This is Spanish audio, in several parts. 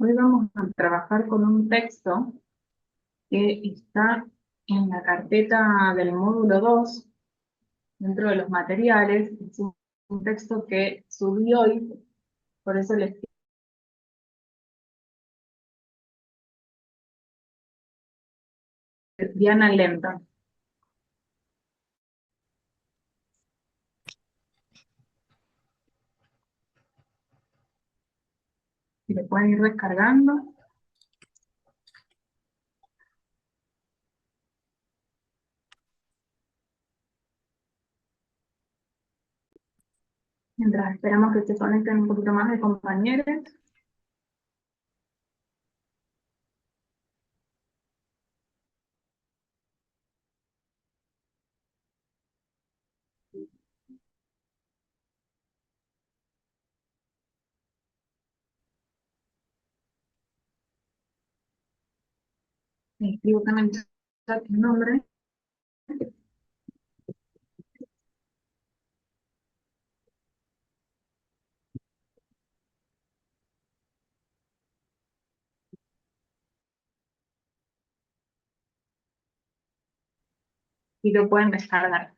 Hoy vamos a trabajar con un texto que está en la carpeta del módulo 2 dentro de los materiales. Es un texto que subí hoy, por eso les pido Diana Lenta. Si le pueden ir descargando. Mientras esperamos que se conecten un poquito más de compañeros. Me escribo también en el chat el nombre. Y lo pueden descargar.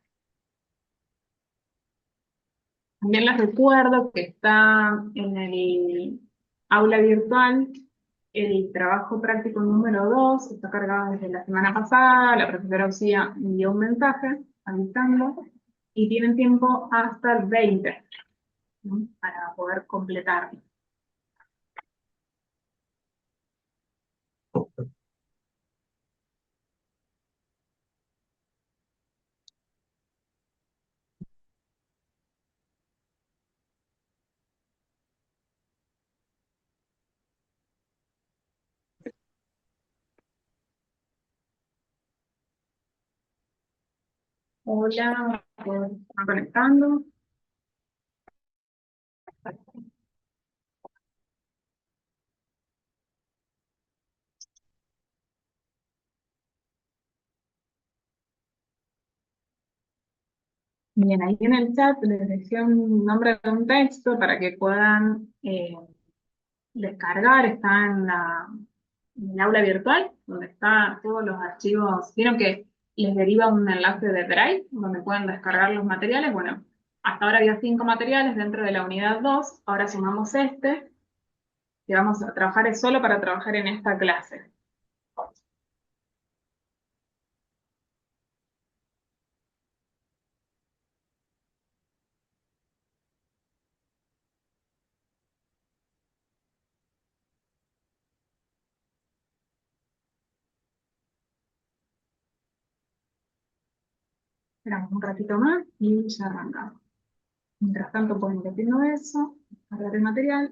También les recuerdo que está en el aula virtual el trabajo práctico número 2, está cargado desde la semana pasada, la profesora Lucía envió un mensaje avisando y tienen tiempo hasta el 20, ¿no? Para poder completarlo. Hola, ¿están conectando? Bien, ahí en el chat les dejé un nombre de un texto para que puedan descargar, está en el aula virtual, donde están todos los archivos. Vieron que les deriva un enlace de Drive, donde pueden descargar los materiales. Bueno, hasta ahora había 5 materiales dentro de la unidad 2, ahora sumamos este, que vamos a trabajar es solo para trabajar en esta clase. Esperamos un ratito más y ya arrancamos. Mientras tanto, pueden ir haciendo eso, cargar el material.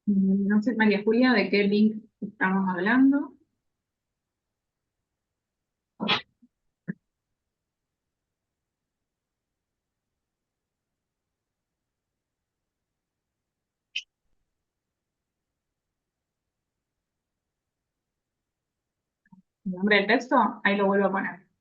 No sé, María Julia, de qué link estamos hablando. El nombre del texto, ahí lo vuelvo a poner.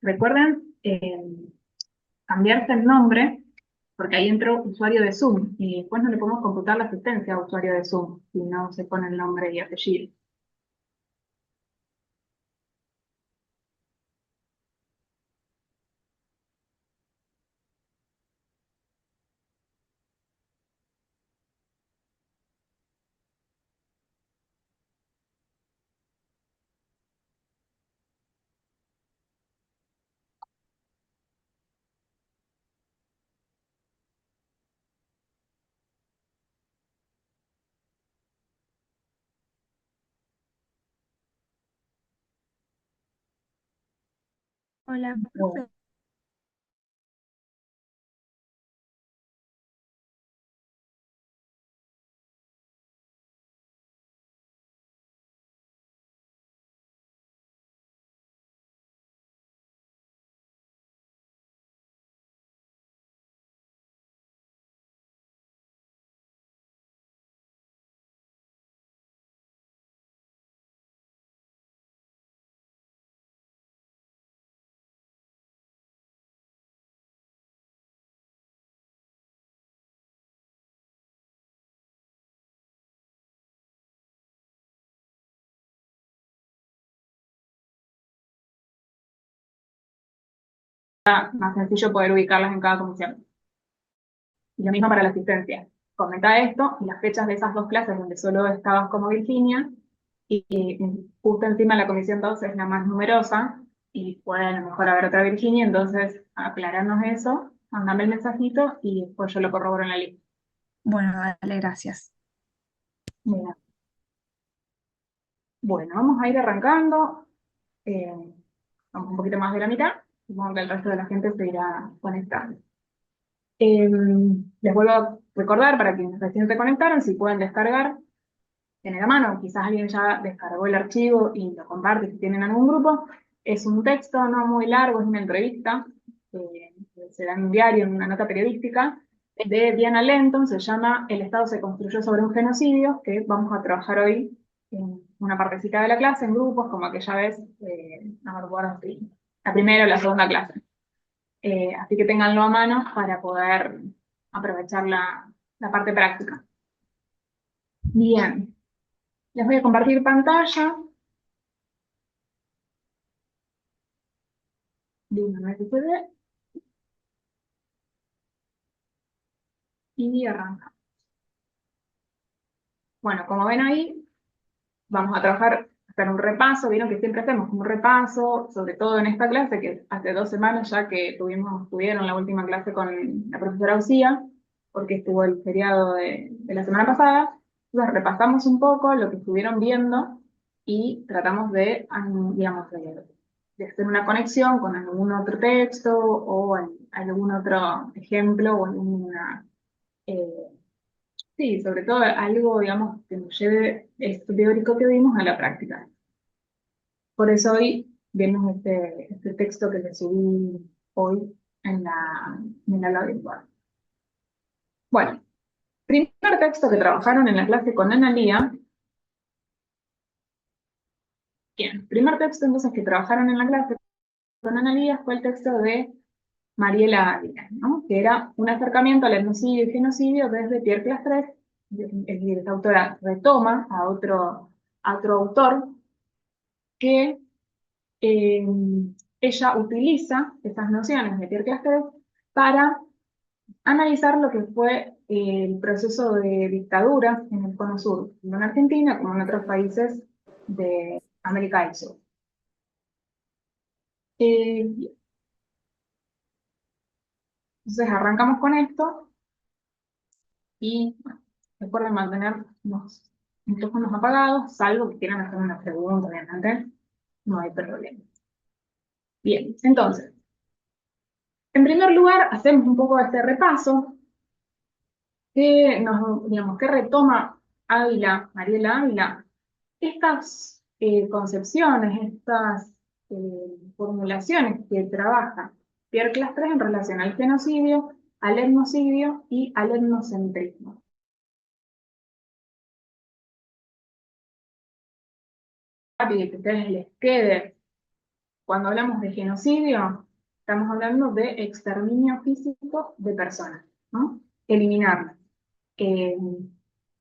Recuerden cambiarse el nombre, porque ahí entró usuario de Zoom, y después no le podemos computar la asistencia a usuario de Zoom, si no se pone el nombre y apellido. Hola, Bueno, profe. más sencillo poder ubicarlas en cada comisión. Y lo mismo para la asistencia. Comenta esto y las fechas de esas dos clases donde solo estabas como Virginia y justo encima la comisión 2 es la más numerosa y puede a lo mejor haber otra Virginia, entonces aclararnos eso, mandame el mensajito y después yo lo corroboro en la lista. Bueno, dale, gracias. Mira. Bueno, vamos a ir arrancando. eh, Vamos un poquito más de la mitad. Supongo que el resto de la gente se irá conectando. Les vuelvo a recordar para quienes recién se conectaron, si pueden descargar, tener a mano, quizás alguien ya descargó el archivo y lo comparte si tienen algún grupo. Es un texto no muy largo, es una entrevista, se da en un diario, en una nota periodística, de Diana Lenton, se llama El Estado se construyó sobre un genocidio, que vamos a trabajar hoy en una partecita de la clase, en grupos, como aquella vez, no me recuerdo si la primera o la segunda clase. Así que ténganlo a mano para poder aprovechar la parte práctica. Bien, les voy a compartir pantalla. Díganme si se ve. Y arranca. Bueno, como ven ahí, vamos a trabajar, hacer un repaso. Vieron que siempre hacemos un repaso, sobre todo en esta clase, que hace 2 semanas ya que tuvieron la última clase con la profesora Ucía, porque estuvo el feriado de la semana pasada. Entonces repasamos un poco lo que estuvieron viendo y tratamos de, digamos, de hacer una conexión con algún otro texto o algún otro ejemplo o alguna... eh, Sí, sobre todo algo, digamos, que nos lleve esto teórico que vimos a la práctica. Por eso hoy vemos este texto que le subí hoy en la aula virtual. Bueno, primer texto que trabajaron en la clase con Analía. Bien, primer texto entonces que trabajaron en la clase con Analía fue el texto de Mariela Ávila, ¿no? Que era un acercamiento al etnocidio y genocidio desde Pierre Clastres. Es decir, esta autora retoma a otro autor que eh, ella utiliza esas nociones de Pierre Clastres para analizar lo que fue el proceso de dictadura en el Cono Sur, tanto en Argentina como en otros países de América del Sur. Bien, entonces arrancamos con esto y bueno, recuerden mantener los micrófonos apagados, salvo que quieran hacer una pregunta, obviamente, no hay problema. Bien, entonces, en primer lugar, hacemos un poco de este repaso digamos, que retoma Ávila, Mariela Ávila, estas concepciones, estas formulaciones que trabaja Pierre Clastres en relación al genocidio, al etnocidio y al etnocentrismo. Rápido, que a ustedes les quede, cuando hablamos de genocidio, estamos hablando de exterminio físico de personas, ¿no? Eliminarlas.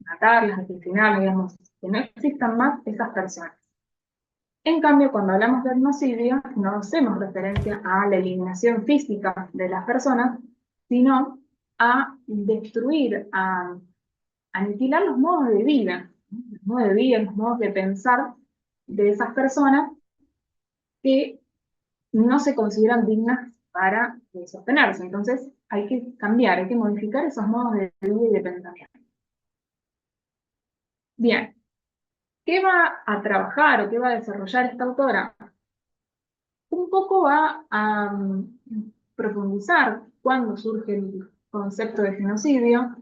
Matarlas, asesinarlas, digamos, que no existan más esas personas. En cambio, cuando hablamos de etnocidio, no hacemos referencia a la eliminación física de las personas, sino a destruir, a aniquilar los modos de vida, los modos de vida, los modos de pensar de esas personas que no se consideran dignas para sostenerse. Entonces, hay que cambiar, hay que modificar esos modos de vida y de pensamiento. Bien, ¿qué va a trabajar o qué va a desarrollar esta autora? Un poco va a profundizar cuándo surge el concepto de genocidio,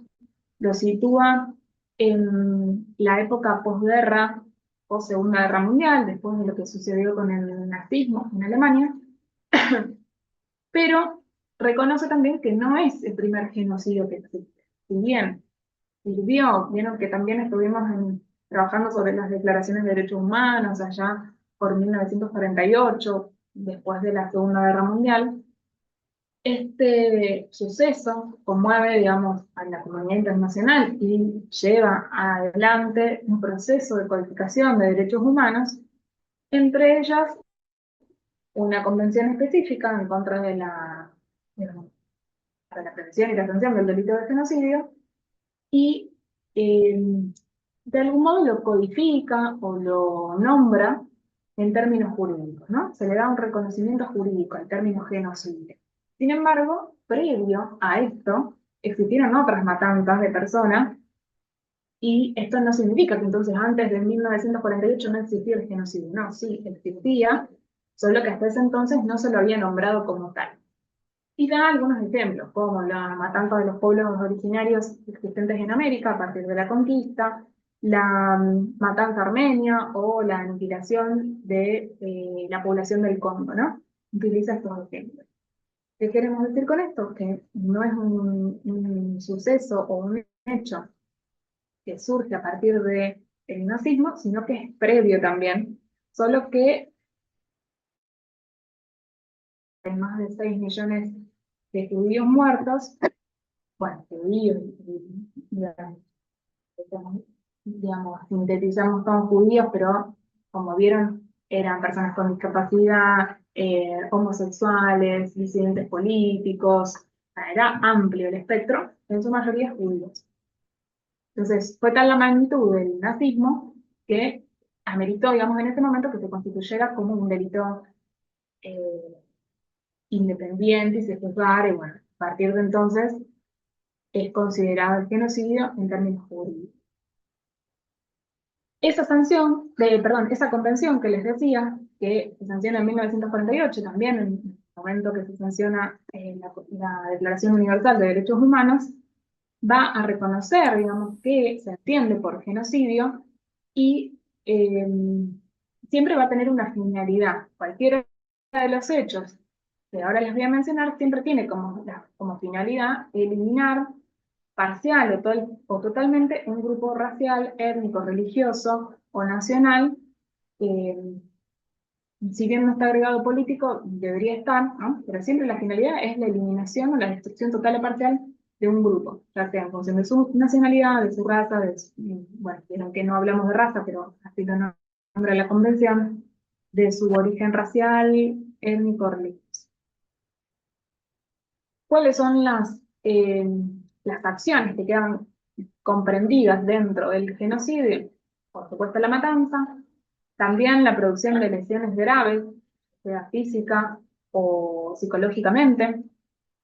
lo sitúa en la época posguerra o Segunda Guerra Mundial, después de lo que sucedió con el nazismo en Alemania, pero reconoce también que no es el primer genocidio que existe. Si bien vieron que también estuvimos trabajando sobre las declaraciones de derechos humanos allá por 1948, después de la Segunda Guerra Mundial. Este suceso conmueve, digamos, a la comunidad internacional y lleva adelante un proceso de codificación de derechos humanos, entre ellas una convención específica en contra digamos, de la prevención y la sanción del delito de genocidio, y eh, de algún modo lo codifica o lo nombra en términos jurídicos, ¿no? Se le da un reconocimiento jurídico al término genocidio. Sin embargo, previo a esto, existieron otras matanzas de personas, y esto no significa que entonces antes de 1948 no existía el genocidio. No, sí, existía, solo que hasta ese entonces no se lo había nombrado como tal. Y da algunos ejemplos, como la matanza de los pueblos originarios existentes en América a partir de la conquista, la matanza armenia o la aniquilación de la población del Congo, ¿no? Utiliza estos ejemplos. ¿Qué queremos decir con esto? Que no es un suceso o un hecho que surge a partir del nazismo, sino que es previo también, solo que hay más de 6 millones de judíos muertos, bueno, judíos, digamos, sintetizamos todos judíos, pero como vieron, eran personas con discapacidad, homosexuales, disidentes políticos, era amplio el espectro, en su mayoría judíos. Entonces, fue tal la magnitud del nazismo que ameritó, digamos, en ese momento que se constituyera como un delito eh, independiente y se juzgara, y bueno, a partir de entonces es considerado el genocidio en términos jurídicos. Esa sanción, perdón, esa convención que les decía, que se sanciona en 1948, también en el momento que se sanciona la Declaración Universal de Derechos Humanos, va a reconocer, digamos, que se entiende por genocidio y siempre va a tener una finalidad. Cualquiera de los hechos que ahora les voy a mencionar siempre tiene como finalidad eliminar parcial o totalmente un grupo racial, étnico, religioso o nacional. eh, si bien no está agregado político, debería estar, ¿no? Pero siempre la finalidad es la eliminación o la destrucción total o parcial de un grupo, ya sea en función de su nacionalidad, de su raza, bueno, que no hablamos de raza, pero así lo nombra la convención, de su origen racial, étnico, religioso. ¿Cuáles son las acciones que quedan comprendidas dentro del genocidio? Por supuesto, la matanza, también la producción de lesiones graves, sea física o psicológicamente,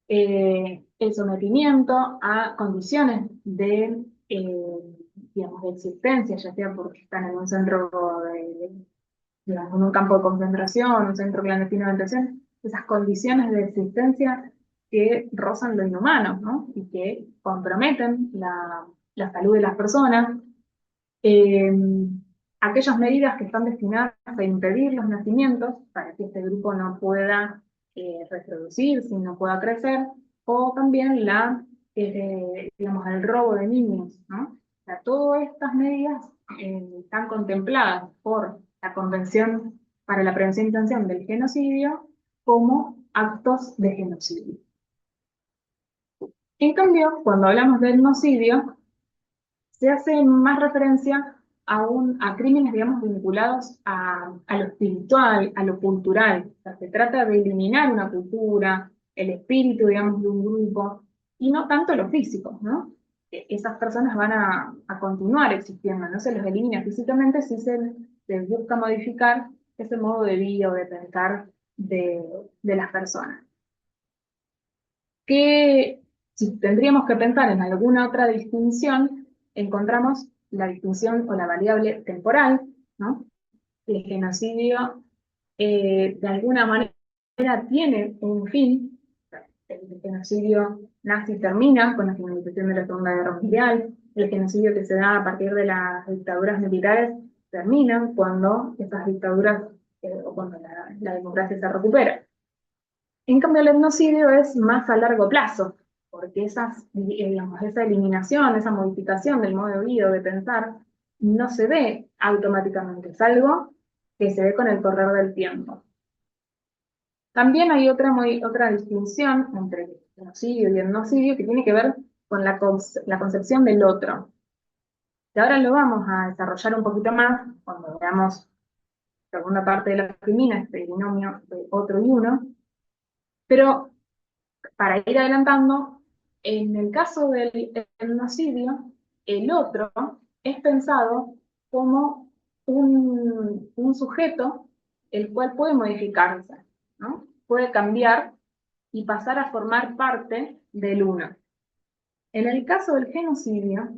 el sometimiento a condiciones digamos, de existencia, ya sea porque están en un centro digamos, en un campo de concentración, un centro clandestino de detención, esas condiciones de existencia que rozan lo inhumano, ¿no? Y que comprometen la salud de las personas. Eh, Aquellas medidas que están destinadas a impedir los nacimientos para que este grupo no pueda reproducirse y no pueda crecer, o también digamos, el robo de niños, ¿no? O sea, todas estas medidas están contempladas por la Convención para la Prevención y Sanción del Genocidio como actos de genocidio. En cambio, cuando hablamos del genocidio, se hace más referencia a crímenes, digamos, vinculados a lo espiritual, a lo cultural. O sea, se trata de eliminar una cultura, el espíritu, digamos, de un grupo, y no tanto lo físico, ¿no? Esas personas van a continuar existiendo, no se los elimina físicamente, sí se les busca modificar ese modo de vida o de pensar de las personas. Que si tendríamos que pensar en alguna otra distinción, encontramos la distinción o la variable temporal, ¿no? El genocidio de alguna manera tiene un fin. El genocidio nazi termina con la finalización de la Segunda Guerra Mundial. El genocidio que se da a partir de las dictaduras militares termina cuando esas dictaduras o cuando la democracia se recupera. En cambio, el etnocidio es más a largo plazo, porque digamos, esa eliminación, esa modificación del modo de vida o de pensar, no se ve automáticamente, es algo que se ve con el correr del tiempo. También hay otra distinción entre el genocidio y el etnocidio que tiene que ver con la concepción del otro. Y ahora lo vamos a desarrollar un poquito más cuando veamos segunda parte de la quimina, este binomio de otro y uno, pero para ir adelantando, en el caso del etnocidio, el otro es pensado como un sujeto el cual puede modificarse, ¿no? Puede cambiar y pasar a formar parte del uno. En el caso del genocidio,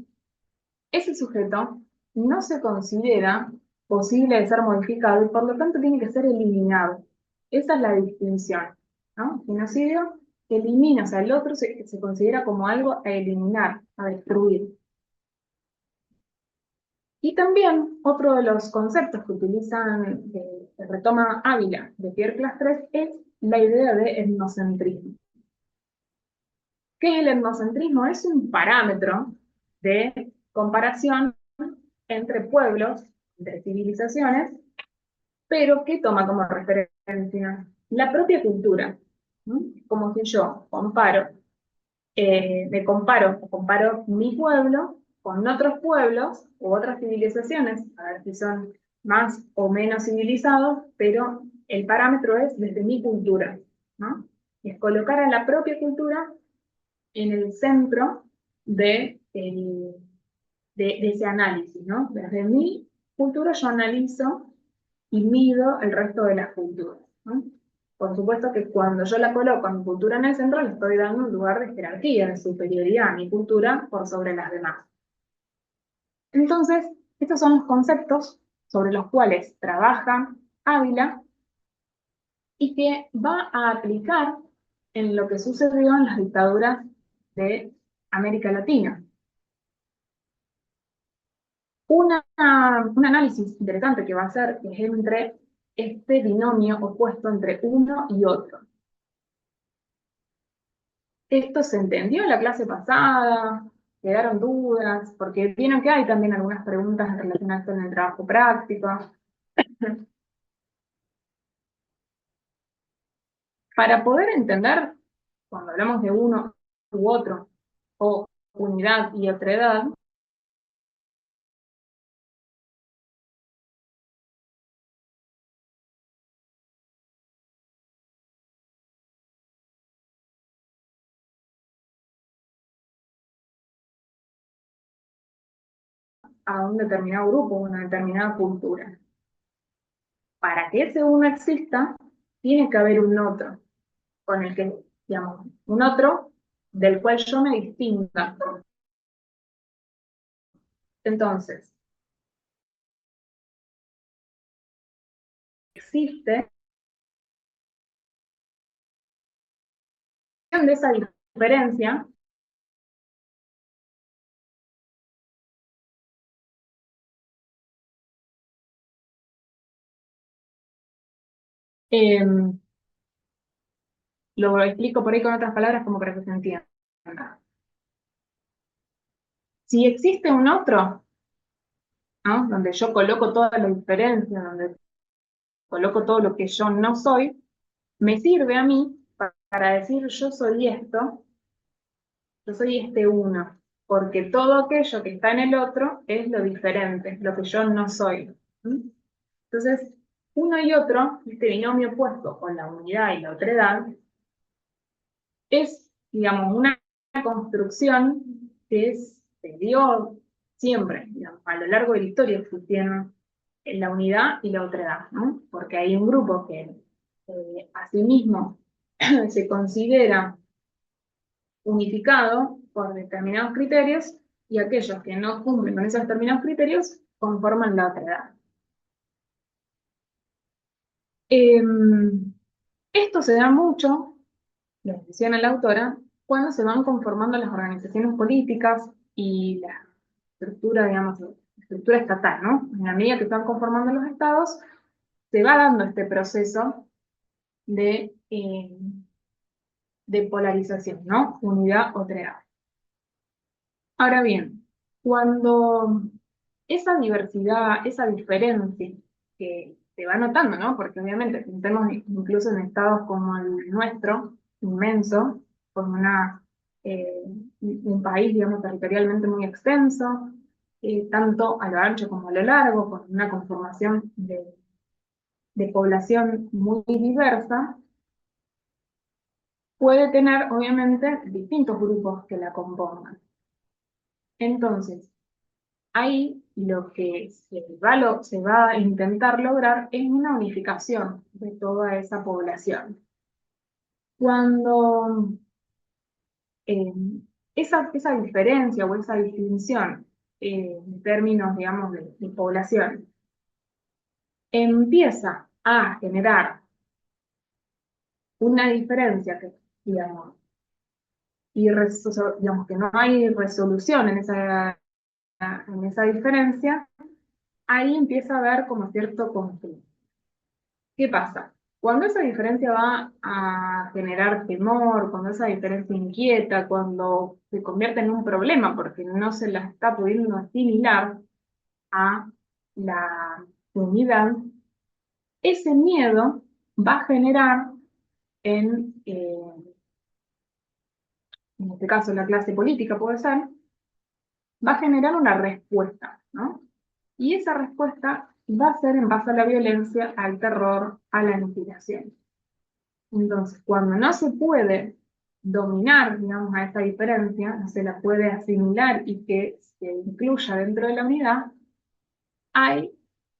ese sujeto no se considera posible de ser modificado y por lo tanto tiene que ser eliminado. Esa es la distinción, ¿no? Genocidio elimina, o sea, el otro se considera como algo a eliminar, a destruir. Y también otro de los conceptos que utilizan, que retoma Ávila de Pierre Clastres, es la idea de etnocentrismo. ¿Qué es el etnocentrismo? Es un parámetro de comparación entre pueblos, entre civilizaciones, pero que toma como referencia la propia cultura. ¿No? Como si yo comparo mi pueblo con otros pueblos u otras civilizaciones, a ver si son más o menos civilizados, pero el parámetro es desde mi cultura, ¿no? Es colocar a la propia cultura en el centro de ese análisis, ¿no? Desde mi cultura yo analizo y mido el resto de las culturas, ¿no? Por supuesto que cuando yo la coloco a mi cultura en el centro, le estoy dando un lugar de jerarquía, de superioridad a mi cultura por sobre las demás. Entonces, estos son los conceptos sobre los cuales trabaja Ávila y que va a aplicar en lo que sucedió en las dictaduras de América Latina. Un análisis interesante que va a hacer es entre este binomio opuesto entre uno y otro. ¿Esto se entendió en la clase pasada? ¿Quedaron dudas? Porque vieron que hay también algunas preguntas relacionadas con el trabajo práctico. Para poder entender, cuando hablamos de uno u otro, o unidad y otredad, a un determinado grupo, una determinada cultura. Para que ese uno exista, tiene que haber un otro, con el que, digamos, un otro del cual yo me distinga. Entonces, existe de esa diferencia lo explico por ahí con otras palabras como para que se entienda. Si existe un otro, ¿no? Donde yo coloco toda la diferencia, donde coloco todo lo que yo no soy, me sirve a mí para decir yo soy esto, yo soy este uno, porque todo aquello que está en el otro es lo diferente, lo que yo no soy. ¿Mm? Entonces, uno y otro, este binomio opuesto con la unidad y la otredad, es, digamos, una construcción que se dio siempre, digamos, a lo largo de la historia existieron la unidad y la otredad, ¿no? Porque hay un grupo que a sí mismo se considera unificado por determinados criterios y aquellos que no cumplen con esos determinados criterios conforman la otredad. Esto se da mucho, lo menciona la autora, cuando se van conformando las organizaciones políticas y la estructura, digamos, la estructura estatal, ¿no? En la medida que están conformando los estados, se va dando este proceso de polarización, ¿no? Unidad o otredad. Ahora bien, cuando esa diversidad, esa diferencia que se va notando, ¿no? Porque obviamente pensemos incluso en estados como el nuestro, inmenso, con un país, digamos, territorialmente muy extenso, tanto a lo ancho como a lo largo, con una conformación de población muy diversa, puede tener obviamente distintos grupos que la compongan. Entonces, ahí lo que se va a intentar lograr es una unificación de toda esa población. Cuando eh, esa diferencia o esa distinción en términos, digamos, de población empieza a generar una diferencia que, digamos, digamos que no hay resolución en esa diferencia, ahí empieza a haber como cierto conflicto. ¿Qué pasa? Cuando esa diferencia va a generar temor, cuando esa diferencia inquieta, cuando se convierte en un problema porque no se la está pudiendo asimilar a la unidad, ese miedo va a generar en este caso la clase política puede ser, va a generar una respuesta, ¿no? Y esa respuesta va a ser en base a la violencia, al terror, a la aniquilación. Entonces, cuando no se puede dominar, digamos, a esa diferencia, no se la puede asimilar y que se incluya dentro de la unidad, ahí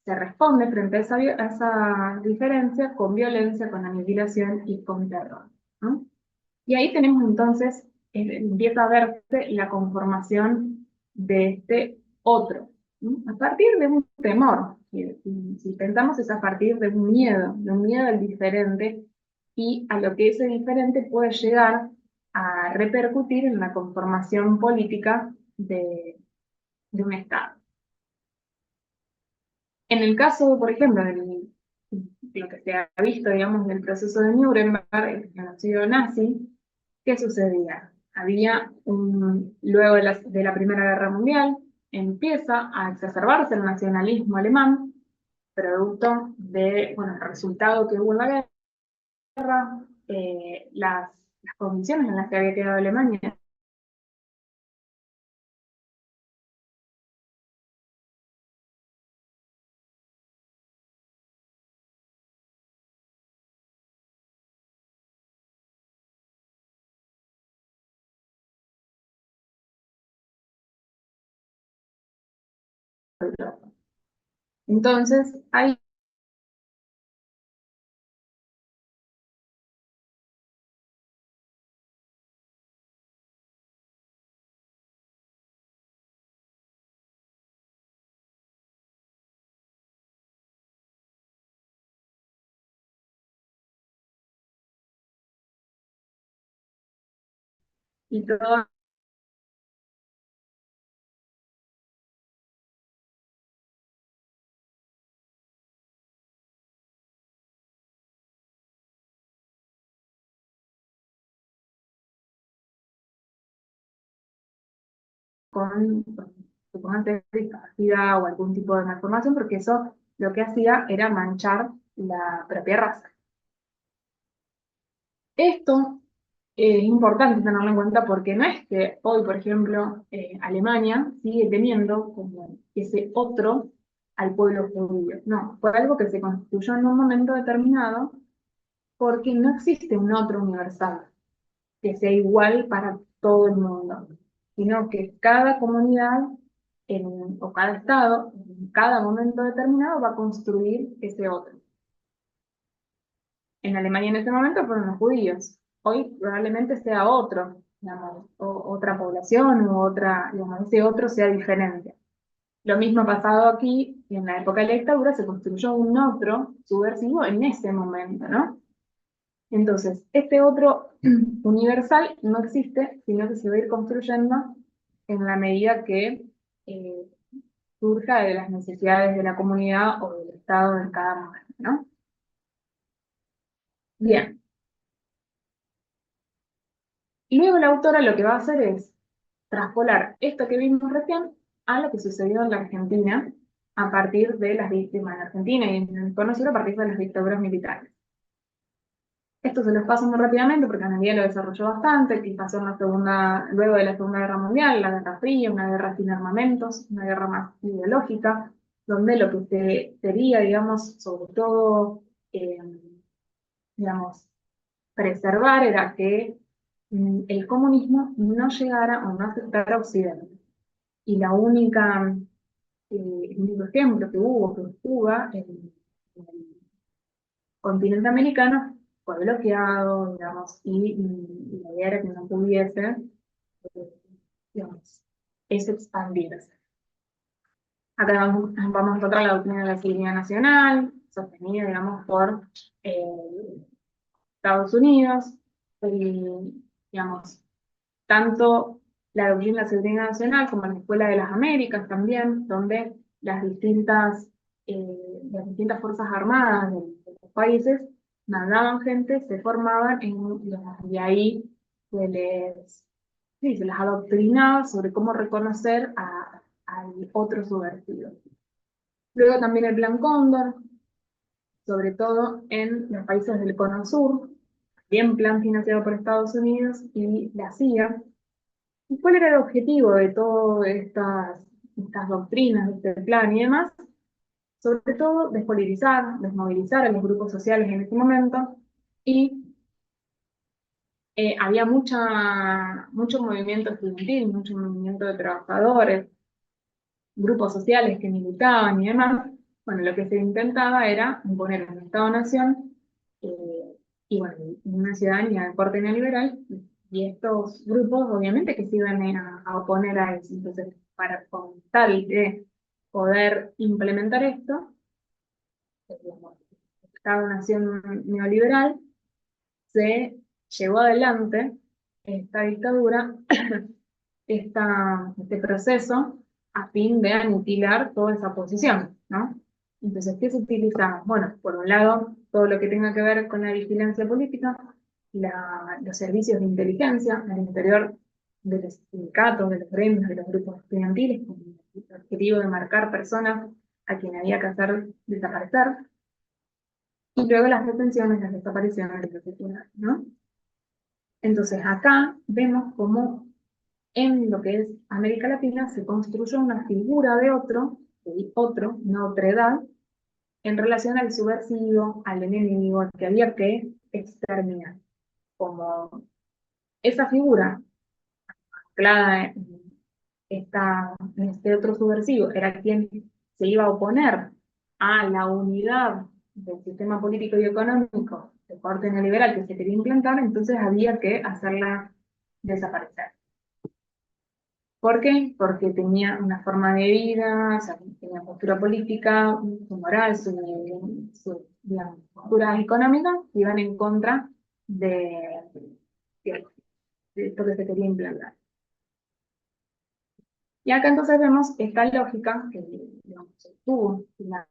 se responde frente a esa diferencia con violencia, con aniquilación y con terror, ¿no? Y ahí tenemos entonces, empieza a verse la conformación de este otro, ¿no? A partir de un temor, si pensamos es a partir de un miedo al diferente y a lo que ese diferente puede llegar a repercutir en la conformación política de un Estado. En el caso, por ejemplo, de lo que se ha visto, digamos, del proceso de Nuremberg, el genocidio nazi, ¿qué sucedía? Luego de la Primera Guerra Mundial, empieza a exacerbarse el nacionalismo alemán, producto de, bueno, el resultado que hubo en la guerra, las condiciones en las que había quedado Alemania. Entonces, ahí y todo con suponete discapacidad o algún tipo de malformación, porque eso lo que hacía era manchar la propia raza. Esto es importante tenerlo en cuenta porque no es que hoy, por ejemplo, Alemania sigue teniendo como ese otro al pueblo judío. No, fue algo que se constituyó en un momento determinado porque no existe un otro universal que sea igual para todo el mundo, sino que cada comunidad o cada estado, en cada momento determinado, va a construir ese otro. En Alemania en ese momento fueron los judíos. Hoy probablemente sea otro, digamos, otra población u otra, digamos, ese otro sea diferente. Lo mismo ha pasado aquí, y en la época de la dictadura se construyó un otro subversivo en ese momento, ¿no? Entonces, este otro universal no existe, sino que se va a ir construyendo en la medida que eh, surja de las necesidades de la comunidad o del Estado en cada momento, ¿no? Bien. Y luego la autora lo que va a hacer es traspolar esto que vimos recién a lo que sucedió en la Argentina a partir de las víctimas en Argentina y en el conocido a partir de las dictaduras militares. Esto se los paso muy rápidamente porque Ana María lo desarrolló bastante, que pasó luego de la Segunda Guerra Mundial, la Guerra Fría, una guerra sin armamentos, una guerra más ideológica, donde lo que se sería, digamos, sobre todo eh, digamos, preservar era que el comunismo no llegara o no afectara a Occidente. Y el único ejemplo que hubo, que Cuba, en el continente americano, fue bloqueado, digamos, y la idea era que no pudiese, digamos, es expandirse. Acá vamos a encontrar la doctrina de la seguridad nacional, sostenida, digamos, por eh, Estados Unidos, digamos, tanto la doctrina de la seguridad nacional como la Escuela de las Américas también, donde las distintas fuerzas armadas de los países mandaban gente, se formaban y ahí se les, sí, se les adoctrinaba sobre cómo reconocer al otro subversivo. Luego también el Plan Cóndor, sobre todo en los países del Cono Sur, bien plan financiado por Estados Unidos y la CIA. ¿Y cuál era el objetivo de todas estas doctrinas, de este plan y demás? Sobre todo, despolitizar, desmovilizar a los grupos sociales en ese momento, y había mucho movimiento estudiantil, mucho movimiento de trabajadores, grupos sociales que militaban y demás. Bueno, lo que se intentaba era imponer un Estado-nación eh, y bueno, una ciudadanía de corte neoliberal, y estos grupos obviamente que se iban a oponer a eso. Entonces, con tal de poder implementar esto, digamos, Estado-nación neoliberal, se llevó adelante esta dictadura, este proceso, a fin de aniquilar toda esa posición, ¿no? Entonces, ¿qué se utiliza? Bueno, por un lado, todo lo que tenga que ver con la vigilancia política, los servicios de inteligencia al interior de los sindicatos, de los gremios, de los grupos estudiantiles, con el objetivo de marcar personas a quien había que hacer desaparecer, y luego las detenciones, las desapariciones, etcétera, ¿no? Entonces, acá vemos cómo en lo que es América Latina se construyó una figura de otro, una otredad, en relación al subversivo, al enemigo, al que había que exterminar. Como esa figura, anclada en este otro subversivo, era quien se iba a oponer a la unidad del sistema político y económico de corte neoliberal que se quería implantar, entonces había que hacerla desaparecer. ¿Por qué? Porque tenía una forma de vida, o sea, tenía postura política, su moral, digamos, postura económica, que iban en contra de, de esto que se quería implantar. Y acá entonces vemos esta lógica que, digamos, tuvo las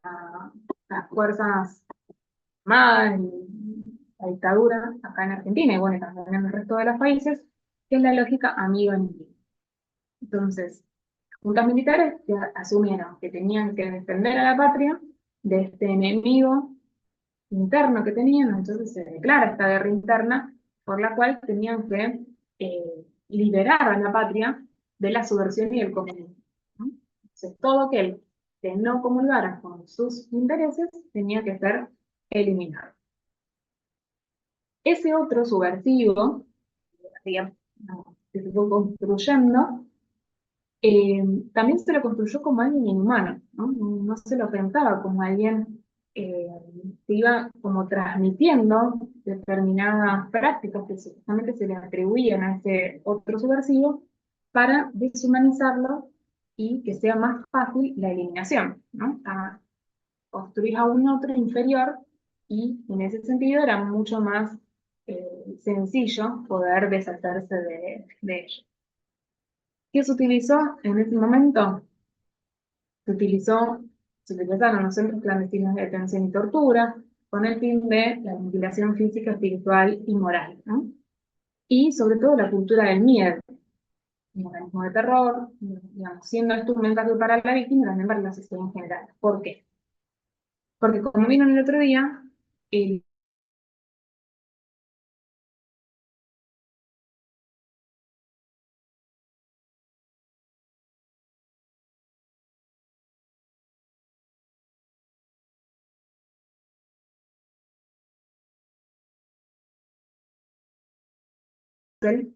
fuerzas armadas y la dictadura acá en Argentina y bueno, también en el resto de los países, que es la lógica amigo-enemigo. Entonces, juntas militares que asumieron que tenían que defender a la patria de este enemigo interno que tenían, entonces se declara esta guerra interna por la cual tenían que liberar a la patria de la subversión y el comunismo, ¿no? Entonces todo aquel que no comulgara con sus intereses tenía que ser eliminado. Ese otro subversivo, digamos, que se fue construyendo, eh, también se lo construyó como alguien inhumano, ¿no? No se lo pensaba como alguien eh, que iba como transmitiendo determinadas prácticas que supuestamente se le atribuían a ese otro subversivo para deshumanizarlo y que sea más fácil la eliminación, ¿no? Construir a un otro inferior, y en ese sentido era mucho más sencillo poder deshacerse de ello. ¿Qué se utilizó en ese momento? Se utilizó, Se utilizaron los centros clandestinos de detención y tortura con el fin de la mutilación física, espiritual y moral, ¿no? Y sobre todo la cultura del miedo, un mecanismo de terror, digamos, siendo esto un mensaje para la víctima y también para la sociedad en general. ¿Por qué? Porque como vino el otro día, el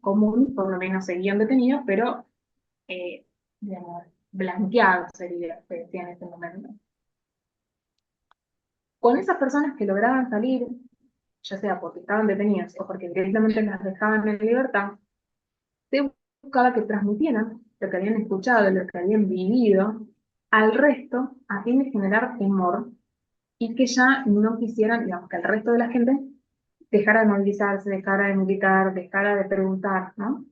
común, por lo menos seguían detenidos, pero digamos, blanqueados sería, se decía en ese momento. Con esas personas que lograban salir, ya sea porque estaban detenidas o porque directamente las dejaban en libertad, se buscaba que transmitieran lo que habían escuchado, lo que habían vivido al resto, a fin de generar temor y que ya no quisieran, digamos, que el resto de la gente dejara de movilizarse, dejara de militar, dejara de preguntar, ¿no?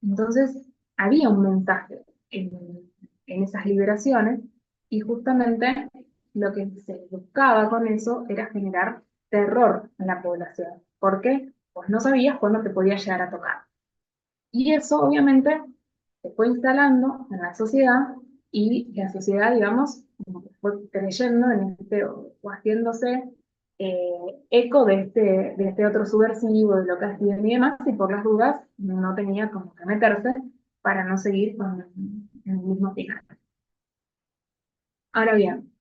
Entonces, había un mensaje en esas liberaciones y justamente lo que se buscaba con eso era generar terror en la población. ¿Por qué? Pues no sabías cuándo te podía llegar a tocar. Y eso obviamente se fue instalando en la sociedad y la sociedad, digamos, como que fue creyendo en este, o haciéndose eco de este otro subversivo, de lo que hacían y demás, y por las dudas no tenía como que meterse para no seguir con el mismo final. Ahora bien,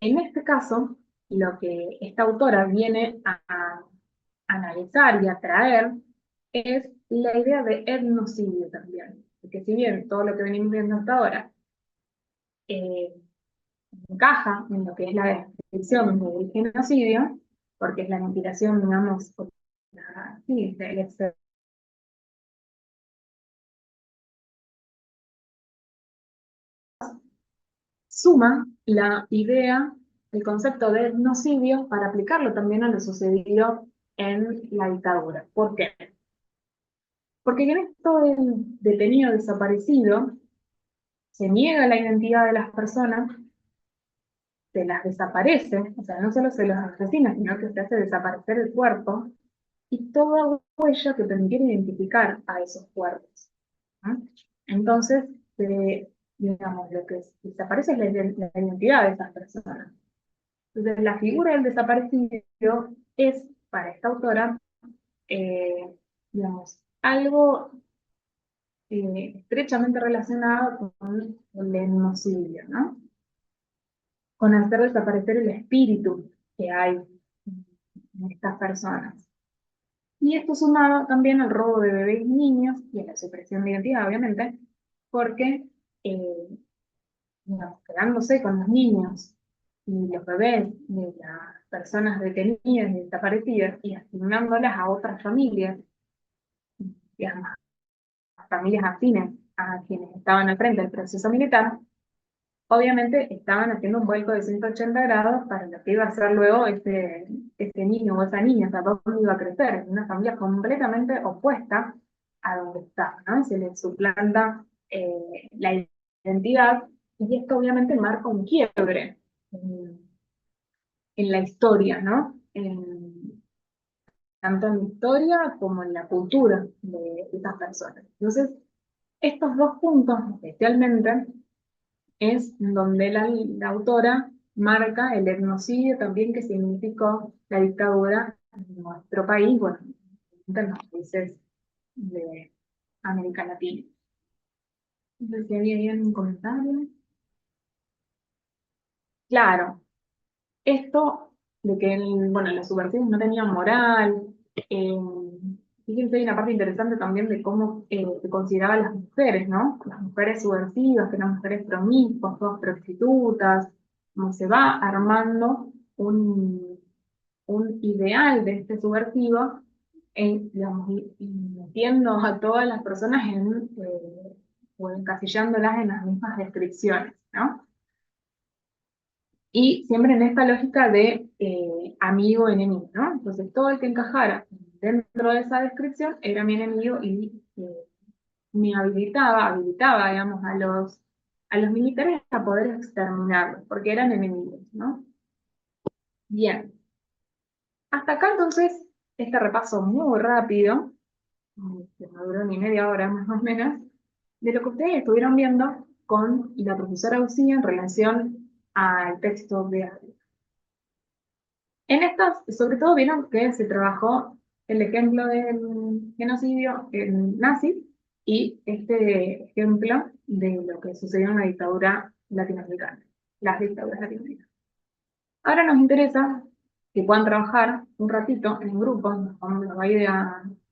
en este caso, lo que esta autora viene a analizar y a traer es la idea de etnocidio también. Porque si bien todo lo que venimos viendo hasta ahora eh, encaja en lo que es la descripción del genocidio, porque es la mutilación, digamos, sí, del suma la idea, el concepto de etnocidio para aplicarlo también a lo sucedido en la dictadura. ¿Por qué? Porque en esto del detenido desaparecido se niega la identidad de las personas, se las desaparece, o sea, no solo se los asesina, sino que se hace desaparecer el cuerpo y toda huella que permitiera identificar a esos cuerpos, ¿no? Entonces, digamos, lo que desaparece es la identidad de esas personas. Entonces, la figura del desaparecido es, para esta autora, eh, digamos, algo estrechamente relacionado con el etnocidio, ¿no? Con hacer desaparecer el espíritu que hay en estas personas. Y esto sumado también al robo de bebés y niños y a la supresión de identidad, obviamente, porque digamos, quedándose con los niños y los bebés de las personas detenidas y desaparecidas y asignándolas a otras familias, digamos, a familias afines a quienes estaban al frente del proceso militar, obviamente estaban haciendo un vuelco de 180 grados para lo que iba a ser luego este niño o esa niña, o sea, dónde iba a crecer, en una familia completamente opuesta a donde está, ¿no? Se le suplanta la identidad y esto obviamente marca un quiebre en la historia, ¿no? Tanto en la historia como en la cultura de estas personas. Entonces, estos dos puntos especialmente es donde la autora marca el etnocidio también que significó la dictadura en nuestro país, bueno, en los países de América Latina. No sé si había ahí algún comentario. Claro, esto de que bueno, los subversivos no tenían moral, eh, fíjense, hay una parte interesante también de cómo se consideraban las mujeres, ¿no? Las mujeres subversivas, que eran mujeres promiscuas, todas prostitutas, cómo se va armando un ideal de este subversivo, digamos, y metiendo a todas las personas o encasillándolas en las mismas descripciones, ¿no? Y siempre en esta lógica de amigo-enemigo, ¿no? Entonces todo el que encajara dentro de esa descripción era mi enemigo y me habilitaba, digamos, a los militares a poder exterminarlos, porque eran enemigos, ¿no? Bien, hasta acá entonces este repaso muy rápido, que no duró ni media hora más o menos, de lo que ustedes estuvieron viendo con la profesora Lucía en relación al texto de en estas, sobre todo vieron que se trabajó el ejemplo del genocidio en nazi y este ejemplo de lo que sucedió en la dictadura latinoamericana, las dictaduras latinoamericanas. Ahora nos interesa que puedan trabajar un ratito en grupo, nos va a ir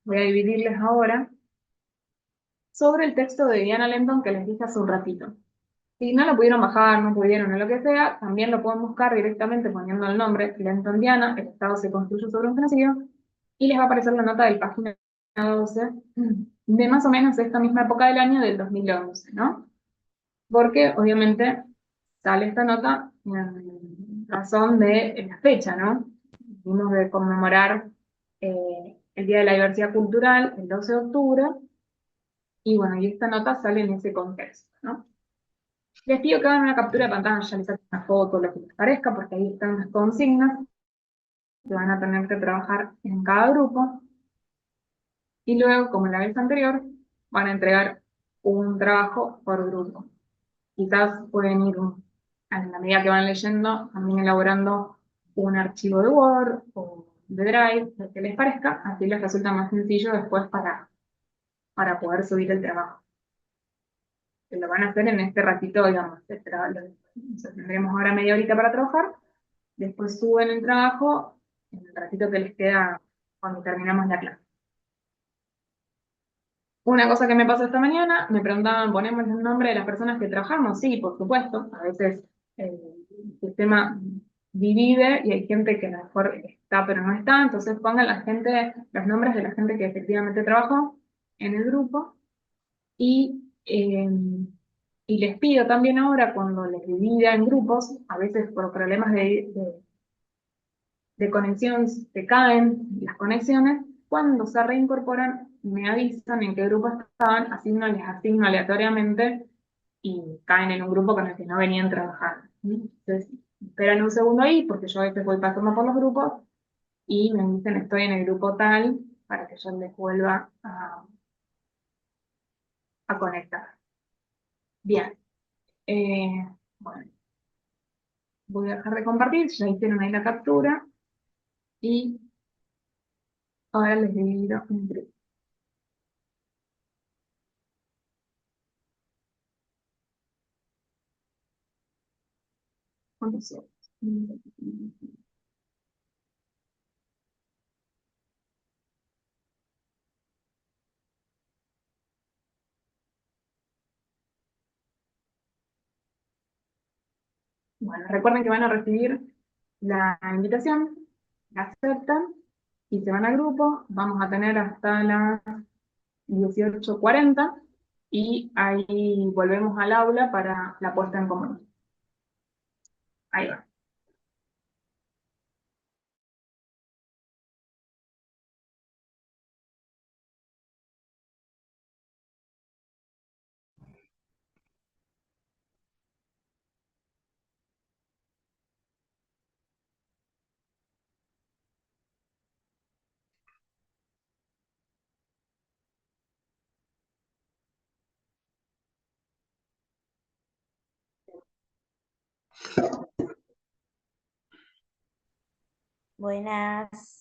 voy a dividirles ahora sobre el texto de Diana Lenton que les dije hace un ratito. Si no lo pudieron bajar, no pudieron o lo que sea, también lo pueden buscar directamente poniendo el nombre Lenton Diana, el Estado se construye sobre un genocidio, y les va a aparecer la nota del página 12 de más o menos esta misma época del año del 2011, ¿no? Porque obviamente sale esta nota en razón de la fecha, ¿no? Vimos de conmemorar el Día de la Diversidad Cultural, el 12 de octubre, y bueno, y esta nota sale en ese contexto, ¿no? Les pido que hagan una captura de pantalla, les saquen una foto, lo que les parezca, porque ahí están las consignas que van a tener que trabajar en cada grupo. Y luego, como en la vez anterior, van a entregar un trabajo por grupo. Quizás pueden ir, en la medida que van leyendo, también elaborando un archivo de Word o de Drive, lo que les parezca, así les resulta más sencillo después para poder subir el trabajo. Que lo van a hacer en este ratito, digamos, tendremos ahora media horita para trabajar, después suben el trabajo en el ratito que les queda cuando terminamos la clase. Una cosa que me pasó esta mañana, me preguntaban, ¿ponemos el nombre de las personas que trabajamos? Sí, por supuesto. A veces el sistema divide y hay gente que a lo mejor está pero no está, entonces pongan los nombres de la gente que efectivamente trabajó en el grupo y les pido también ahora cuando les divida en grupos, a veces por problemas de conexión se caen las conexiones, cuando se reincorporan me avisan en qué grupo estaban, así no les asigno aleatoriamente y caen en un grupo con el que no venían trabajando. Entonces, esperan un segundo ahí, porque yo a veces voy pasando por los grupos y me dicen estoy en el grupo tal, para que yo les vuelva a conectar. Bien, bueno, voy a dejar de compartir, ya hicieron ahí la captura y ahora les divido en grupos. Condiciones. Bueno, recuerden que van a recibir la invitación, la aceptan y se van al grupo. Vamos a tener hasta las 18:40 y ahí volvemos al aula para la puesta en común. Ahí va. Buenas.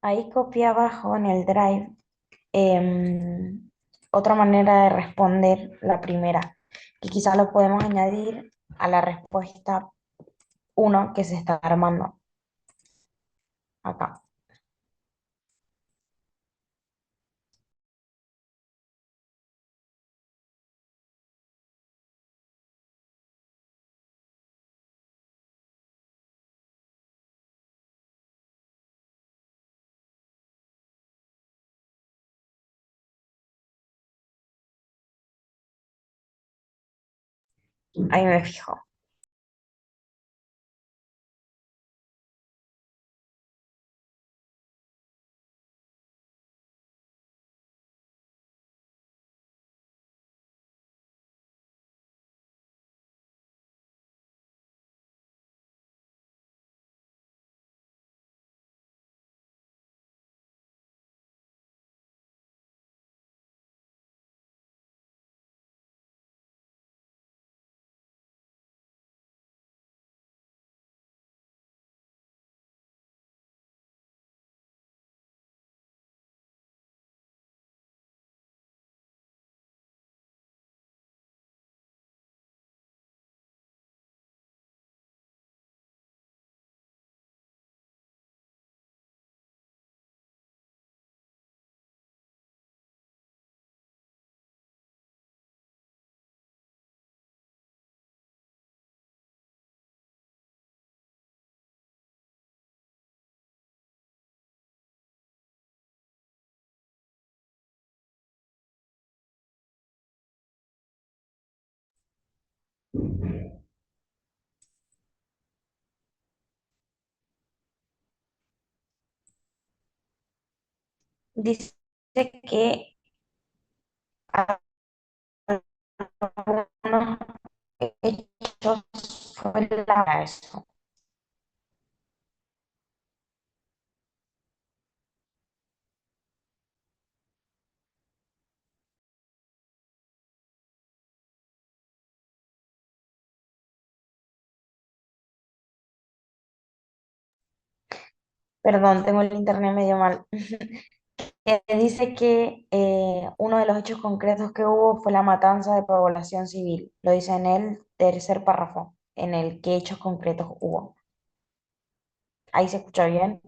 Ahí copié abajo en el Drive otra manera de responder la primera, que quizás lo podemos añadir a la respuesta uno que se está armando acá. Ahí me fijo. Dice que algunos hechos fue eso. Perdón, tengo el internet medio mal. Dice que uno de los hechos concretos que hubo fue la matanza de población civil. Lo dice en el tercer párrafo, en el que hechos concretos hubo. Ahí se escucha bien.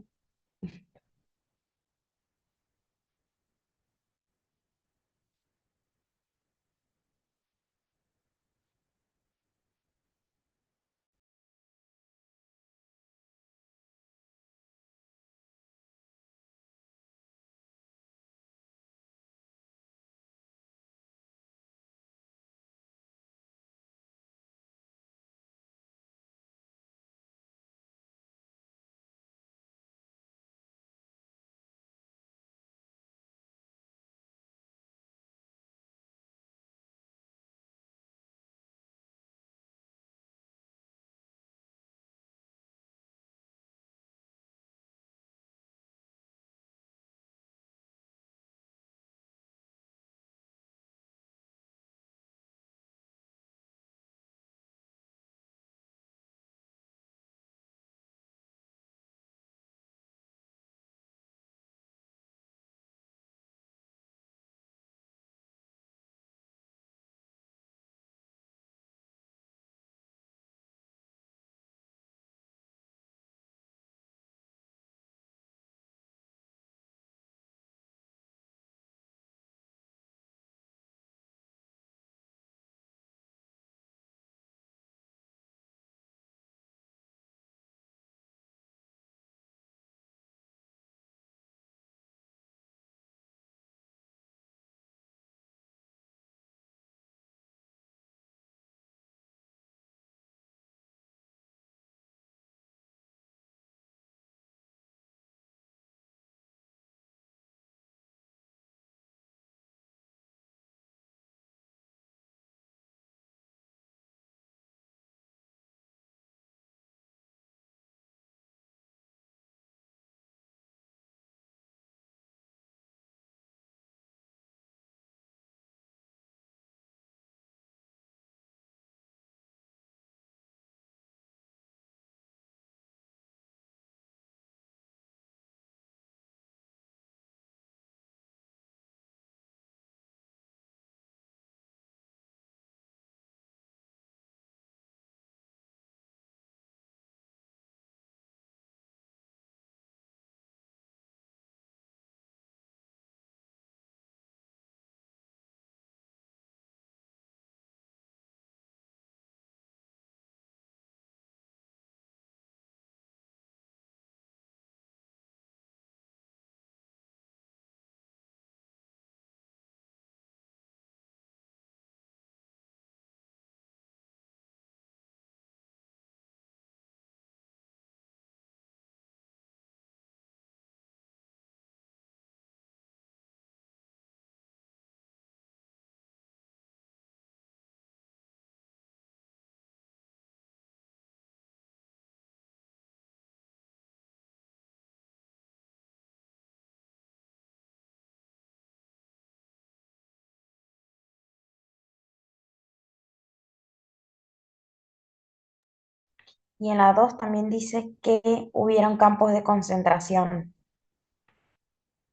Y en la 2 también dice que hubieron campos de concentración,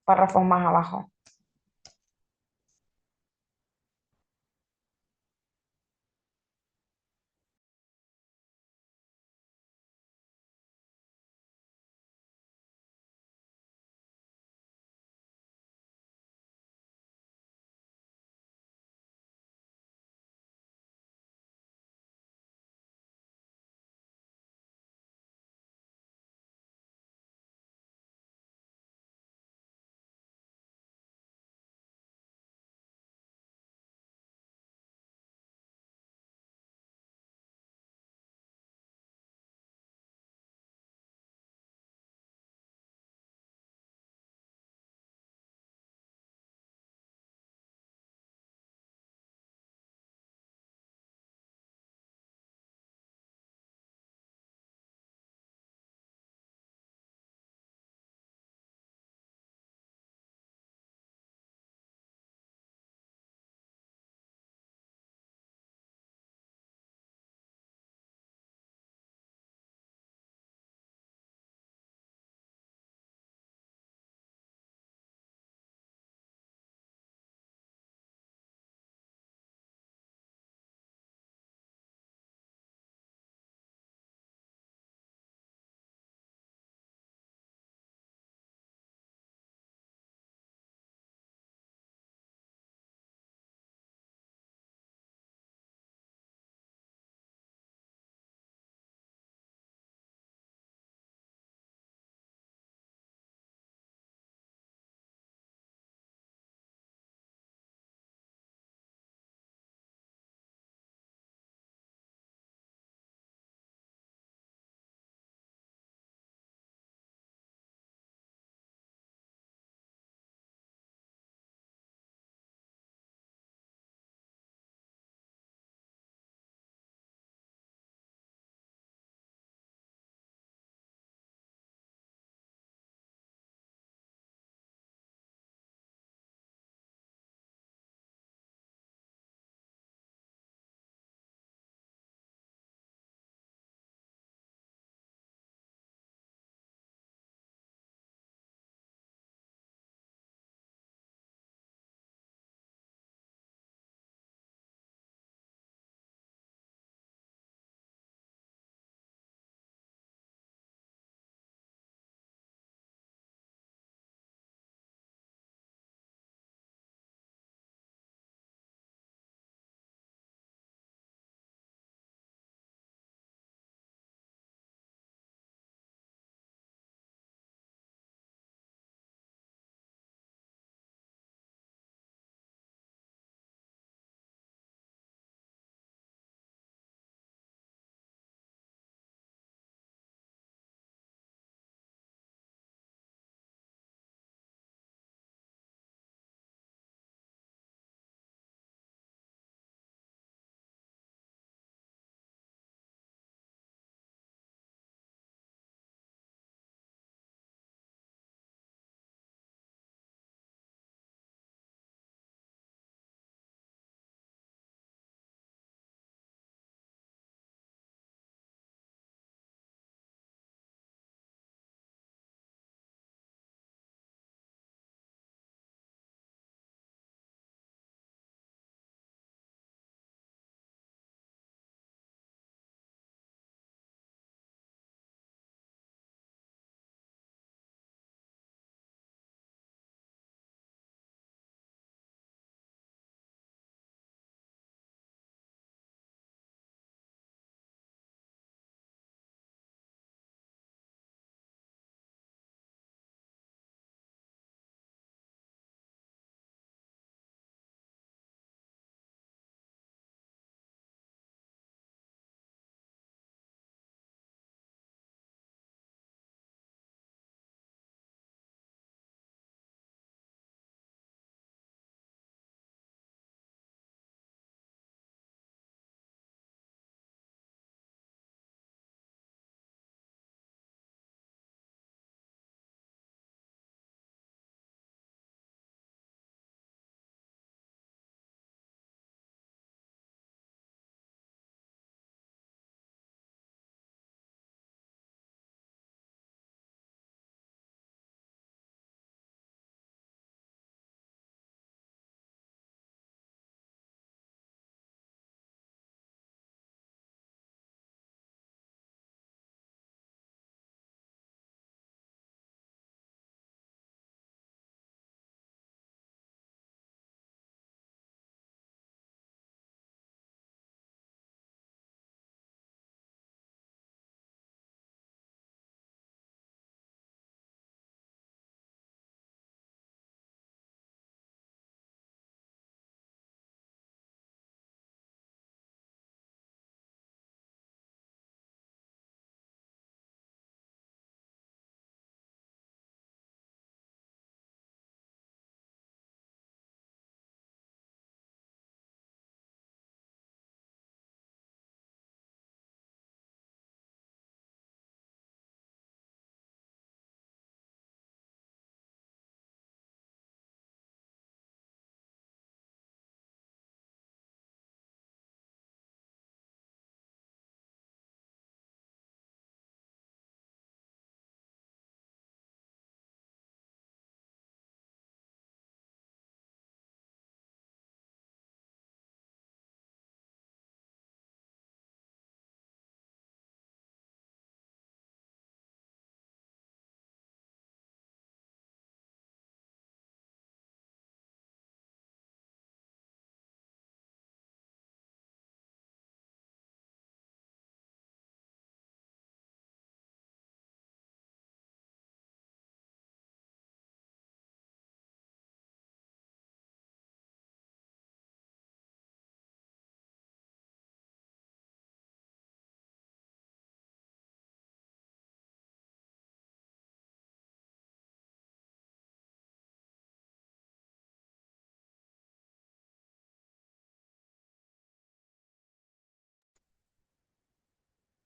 párrafos más abajo.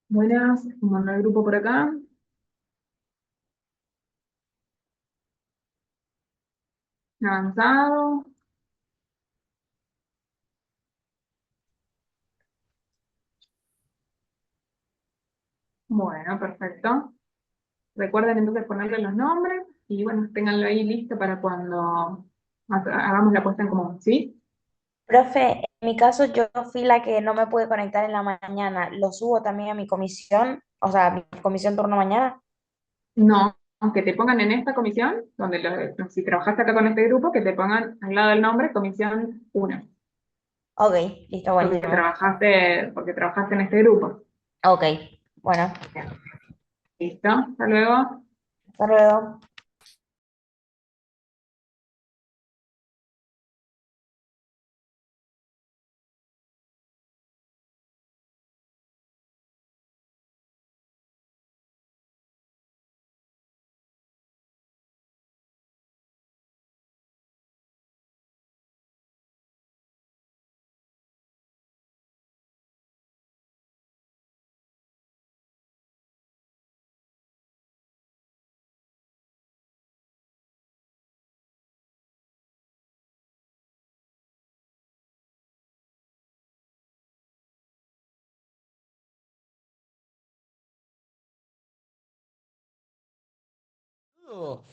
Buenas, como no hay grupo por acá. Avanzado. Bueno, perfecto. Recuerden entonces ponerle los nombres y bueno, ténganlo ahí listo para cuando hagamos la puesta en común, ¿sí? Profe, en mi caso yo fui la que no me pude conectar en la mañana. ¿Lo subo también a mi comisión? O sea, a mi comisión turno mañana. No, aunque te pongan en esta comisión, donde si trabajaste acá con este grupo, que te pongan al lado del nombre comisión 1, Ok, listo, buenísimo. porque trabajaste en este grupo. Ok, bueno, ¿Listo? Hasta luego. hasta luego.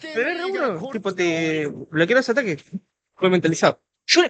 Pero R1, tipo, te bloquea los ataques. Fue mentalizado. Yo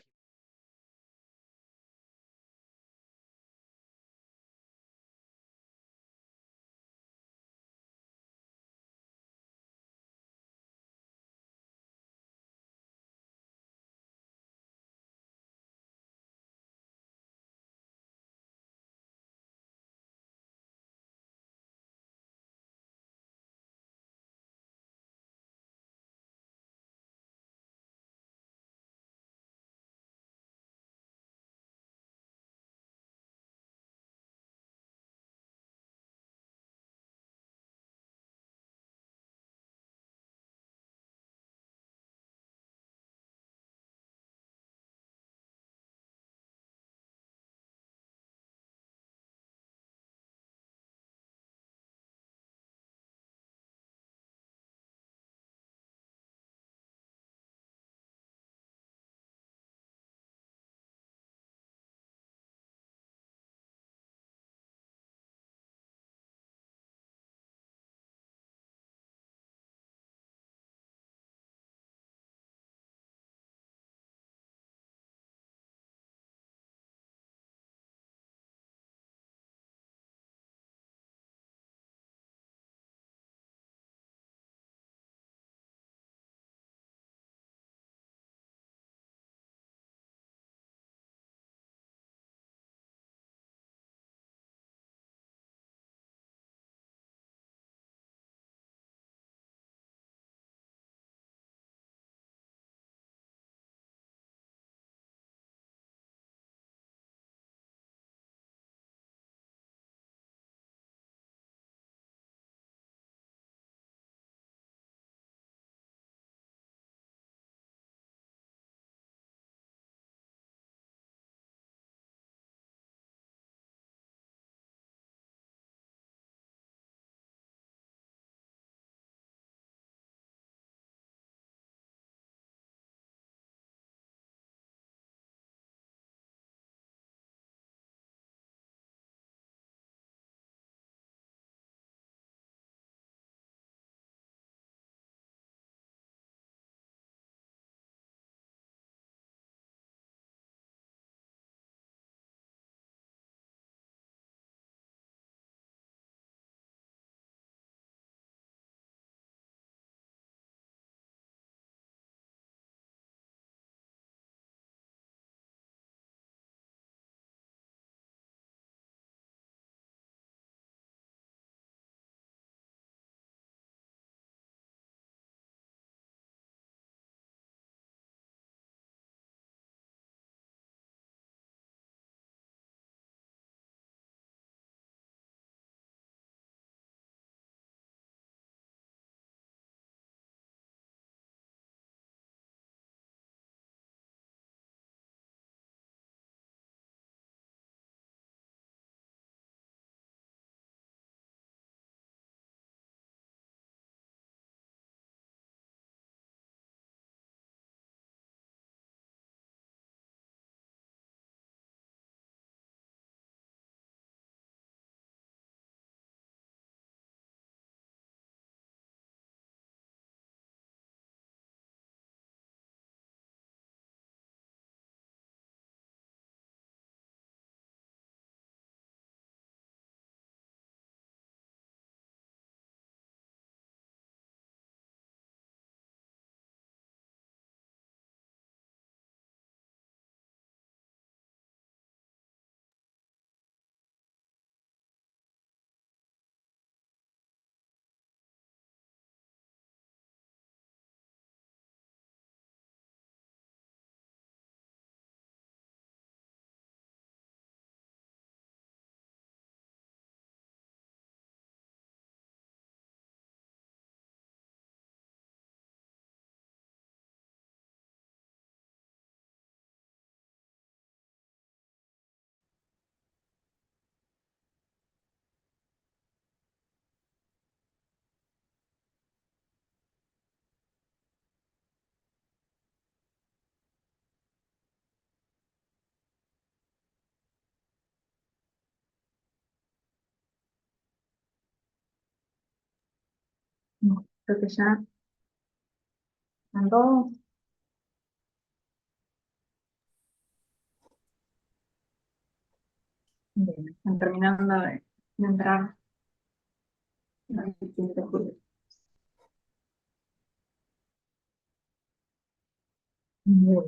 No, creo que ya están todos. Bien, están terminando de entrar. Ay, sí, te juro. Voy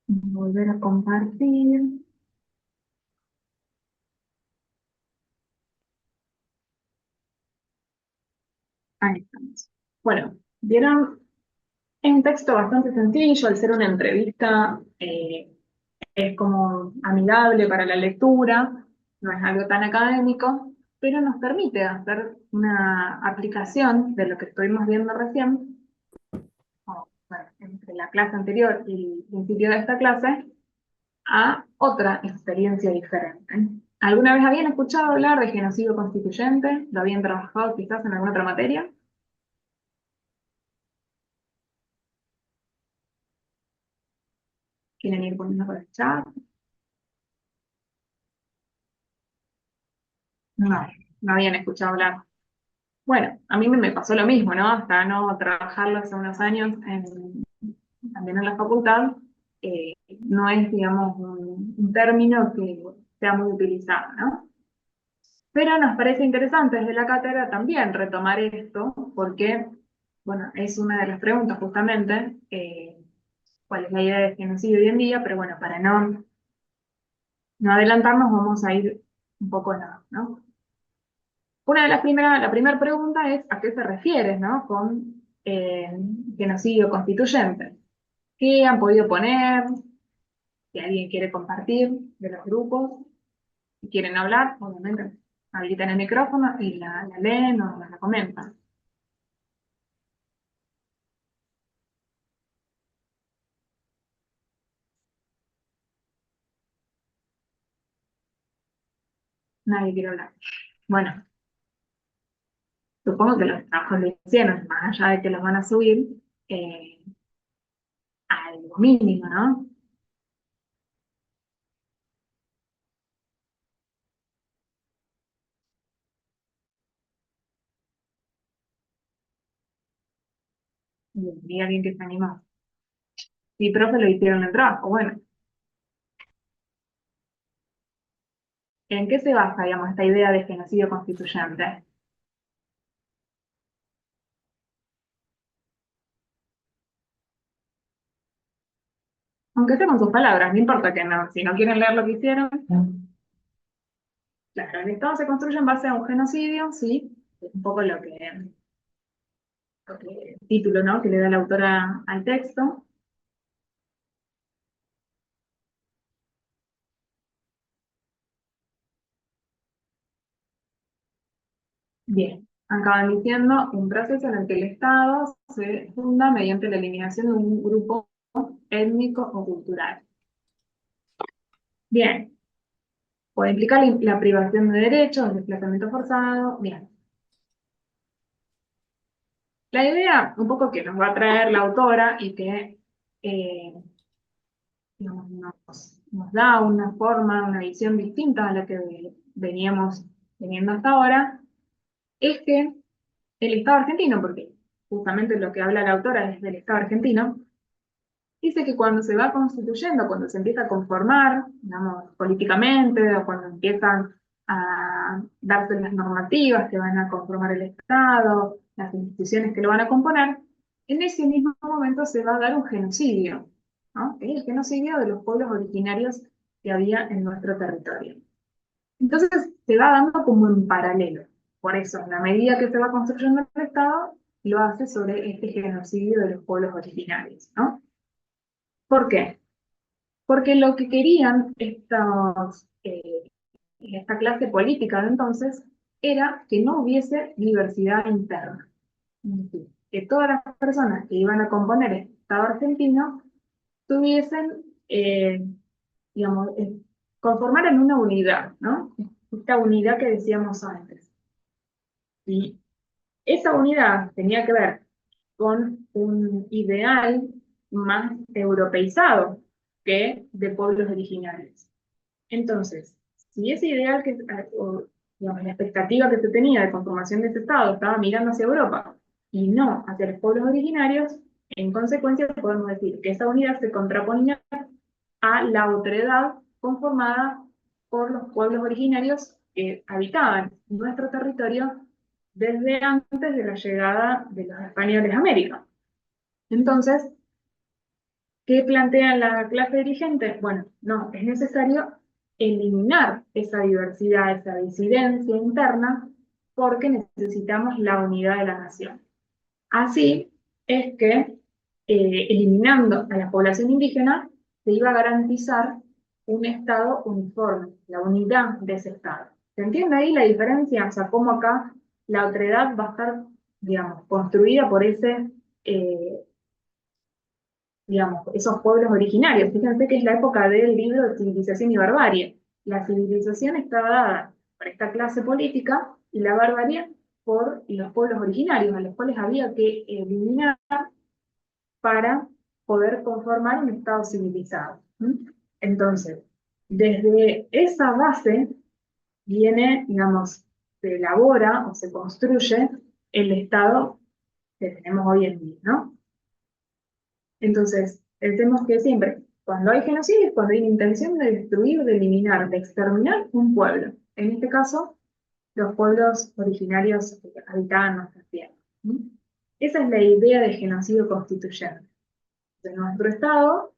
a volver a compartir. Ahí estamos. Bueno, vieron, es un texto bastante sencillo, al ser una entrevista, es como amigable para la lectura, no es algo tan académico, pero nos permite hacer una aplicación de lo que estuvimos viendo recién, o, bueno, entre la clase anterior y el principio de esta clase, a otra experiencia diferente. ¿Alguna vez habían escuchado hablar de genocidio constituyente? ¿Lo habían trabajado quizás en alguna otra materia? ¿Quieren ir poniendo por el chat? No, no habían escuchado hablar. Bueno, a mí me pasó lo mismo, ¿no? Hasta no trabajarlo hace unos años también en la facultad, no es, digamos, un término que sea muy utilizado, ¿no? Pero nos parece interesante desde la cátedra también retomar esto, porque, bueno, es una de las preguntas justamente, cuál es la idea de genocidio hoy en día, pero bueno, para no adelantarnos, vamos a ir un poco ¿no? Una de las primeras, la primera pregunta es ¿a qué se refiere, ¿no? Con genocidio constituyente. ¿Qué han podido poner? Si alguien quiere compartir de los grupos, si quieren hablar, obviamente habilitan el micrófono y la leen o la comentan. Nadie quiere hablar. Bueno, supongo que los trabajos lo hicieron, más allá de que los van a subir, eh, algo mínimo, ¿no? Y alguien que se animó. Sí, profe, lo hicieron el trabajo. Bueno, ¿en qué se basa, digamos, esta idea de genocidio constituyente? Aunque esté con sus palabras, no importa que no, si no quieren leer lo que hicieron. Claro, el Estado se construye en base a un genocidio, sí, es un poco el título, ¿no? Que le da la autora al texto. Bien, acaban diciendo un proceso en el que el Estado se funda mediante la eliminación de un grupo étnico o cultural. Bien, puede implicar la privación de derechos, el desplazamiento forzado, bien. La idea, un poco que nos va a traer la autora y que eh, digamos, nos da una forma, una visión distinta a la que veníamos teniendo hasta ahora, es que el Estado argentino, porque justamente lo que habla la autora es del Estado argentino, dice que cuando se va constituyendo, cuando se empieza a conformar, digamos, políticamente, o cuando empiezan a darse las normativas que van a conformar el Estado, las instituciones que lo van a componer, en ese mismo momento se va a dar un genocidio, ¿no? El genocidio de los pueblos originarios que había en nuestro territorio. Entonces se va dando como en paralelo. Por eso, en la medida que se va construyendo el Estado, lo hace sobre este genocidio de los pueblos originarios, ¿no? ¿Por qué? Porque lo que querían esta clase política de entonces era que no hubiese diversidad interna. Es decir, que todas las personas que iban a componer el Estado argentino tuviesen, digamos, conformaran una unidad, ¿no? Esta unidad que decíamos antes. Y esa unidad tenía que ver con un ideal más europeizado que de pueblos originarios. Entonces, si ese ideal digamos, la expectativa que se tenía de conformación de ese Estado estaba mirando hacia Europa y no hacia los pueblos originarios, en consecuencia podemos decir que esa unidad se contraponía a la otredad conformada por los pueblos originarios que habitaban nuestro territorio desde antes de la llegada de los españoles a América. Entonces, ¿qué plantea la clase dirigente? Bueno, no, es necesario eliminar esa diversidad, esa disidencia interna, porque necesitamos la unidad de la nación. Así es que, eliminando a la población indígena, se iba a garantizar un Estado uniforme, la unidad de ese Estado. ¿Se entiende ahí la diferencia? O sea, cómo acá la otredad va a estar, digamos, construida por ese, digamos, esos pueblos originarios. Fíjense que es la época del libro de Civilización y Barbarie. La civilización estaba dada por esta clase política y la barbarie por los pueblos originarios, a los cuales había que eliminar para poder conformar un Estado civilizado. Entonces, desde esa base viene, digamos, se elabora o se construye el Estado que tenemos hoy en día, ¿no? Entonces, pensemos que siempre, cuando hay genocidio, es cuando hay una intención de destruir, de eliminar, de exterminar un pueblo. En este caso, los pueblos originarios que habitaban nuestras tierras. Esa es la idea de genocidio constituyente. Entonces, nuestro Estado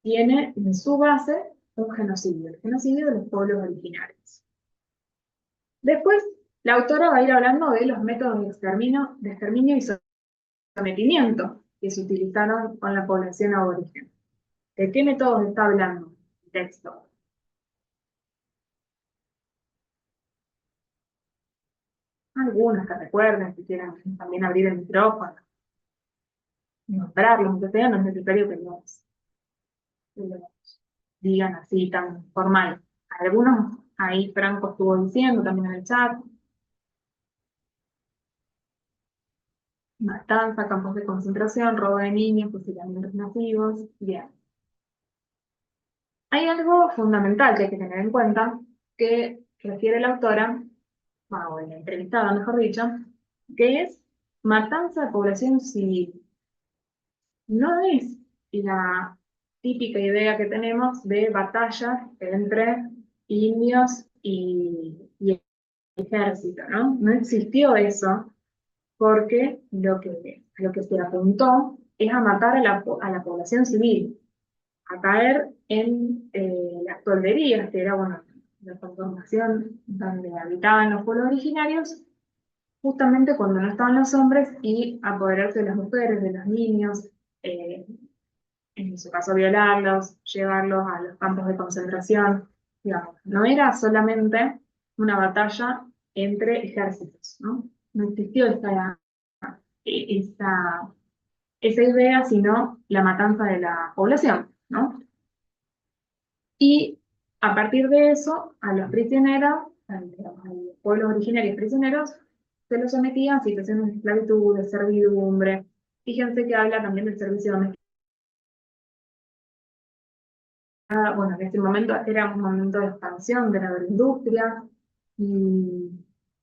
tiene en su base un genocidio, el genocidio de los pueblos originarios. Después, la autora va a ir hablando de los métodos de exterminio y sometimiento que se utilizaron con la población aborigen. ¿De qué métodos está hablando el texto? Algunos que recuerden, si quieren también abrir el micrófono, nombrarlos, aunque sea, no es necesario que los digan así tan formal. Algunos ahí Franco estuvo diciendo también en el chat. Matanza, campos de concentración, robo de niños, fusilamientos masivos. Bien. Hay algo fundamental que hay que tener en cuenta, que refiere la autora, o la entrevistada, mejor dicho, que es matanza de población civil. No es la típica idea que tenemos de batallas entre indios y ejército, ¿no? No existió eso, porque lo que se apuntó es a matar a la población civil, a caer en las tolderías, que era, bueno, la conformación donde habitaban los pueblos originarios, justamente cuando no estaban los hombres, y apoderarse de las mujeres, de los niños, eh, en su caso violarlos, llevarlos a los campos de concentración. Digamos, no era solamente una batalla entre ejércitos, ¿no? No existió esa, esa idea, sino la matanza de la población, ¿no? Y a partir de eso, a los prisioneros, a los pueblos originarios prisioneros, se los sometían a situaciones de esclavitud, de servidumbre. Fíjense que habla también del servicio doméstico. Bueno, en ese momento era un momento de expansión de la agroindustria y,